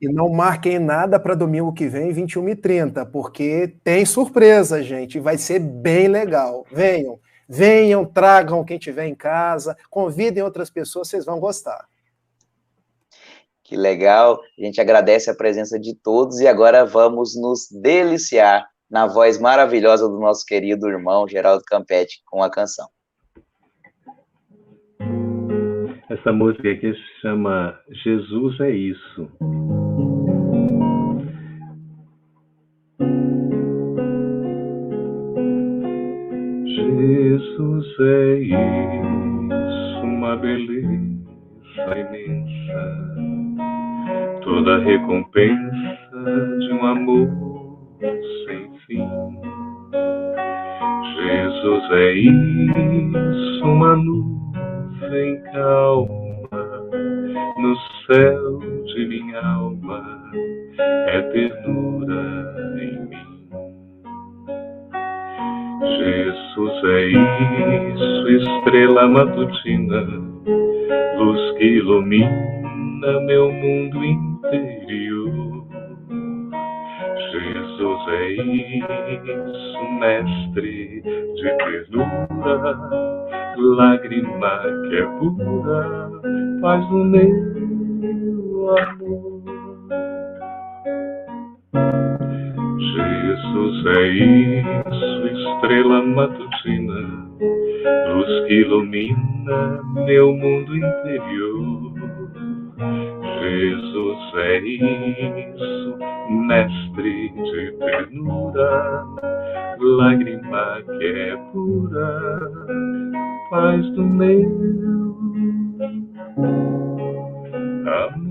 E não marquem nada para domingo que vem, 21h30, porque tem surpresa, gente. Vai ser bem legal. Venham, tragam quem tiver em casa, convidem outras pessoas, vocês vão gostar. Que legal, a gente agradece a presença de todos e agora vamos nos deliciar na voz maravilhosa do nosso querido irmão Geraldo Campetti com a canção. Essa música aqui se chama Jesus é Isso. Jesus é isso, uma beleza imensa, toda a recompensa de um amor sem fim. Jesus é isso, uma nuvem calma, no céu de minha alma, é ternura em mim. Jesus é isso, estrela matutina, luz que ilumina meu mundo interior. Jesus é isso, mestre de ternura, lágrima que é pura, paz do meu amor. Jesus é isso, estrela matutina, luz que ilumina meu mundo interior. Jesus é isso, mestre de ternura, lágrima que é pura, paz do meu amor.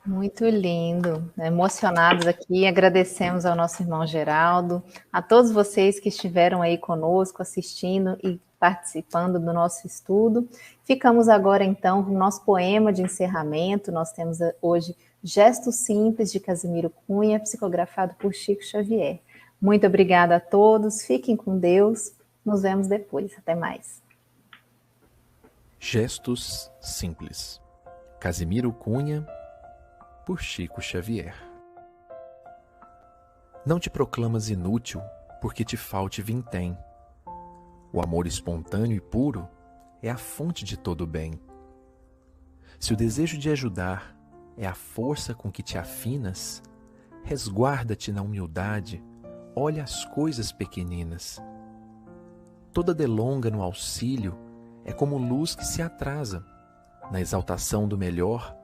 Muito lindo, emocionados aqui, agradecemos ao nosso irmão Geraldo, a todos vocês que estiveram aí conosco, assistindo e participando do nosso estudo. Ficamos agora então com o nosso poema de encerramento. Nós temos hoje Gesto Simples de Casimiro Cunha, psicografado por Chico Xavier. Muito obrigada a todos, fiquem com Deus Nos vemos depois. Até mais. Gestos Simples. Casimiro Cunha, por Chico Xavier. Não te proclamas inútil porque te falte vintém. O amor espontâneo e puro é a fonte de todo o bem. Se o desejo de ajudar é a força com que te afinas, resguarda-te na humildade, olha as coisas pequeninas. Toda delonga no auxílio é como luz que se atrasa. Na exaltação do melhor,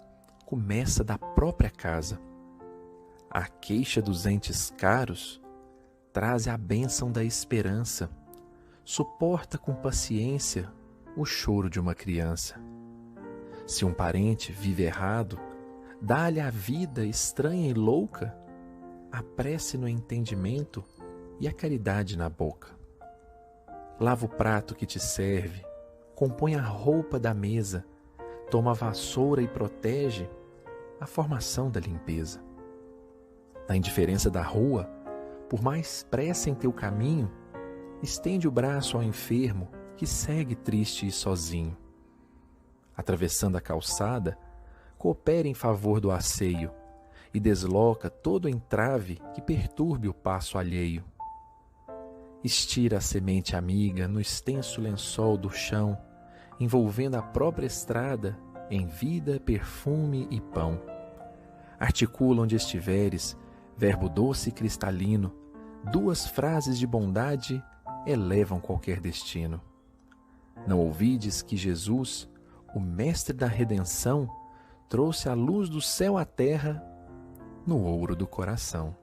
começa da própria casa. A queixa dos entes caros traz a bênção da esperança. Suporta com paciência o choro de uma criança. Se um parente vive errado, dá-lhe a vida estranha e louca, a prece no entendimento e a caridade na boca. Lava o prato que te serve, compõe a roupa da mesa, toma a vassoura e protege a formação da limpeza. Na indiferença da rua, por mais pressa em teu caminho, estende o braço ao enfermo que segue triste e sozinho. Atravessando a calçada, coopera em favor do asseio e desloca todo entrave que perturbe o passo alheio. Estira a semente amiga no extenso lençol do chão, envolvendo a própria estrada em vida, perfume e pão. Articula onde estiveres, verbo doce e cristalino, duas frases de bondade elevam qualquer destino. Não ouvides que Jesus, o mestre da redenção, trouxe a luz do céu à terra no ouro do coração.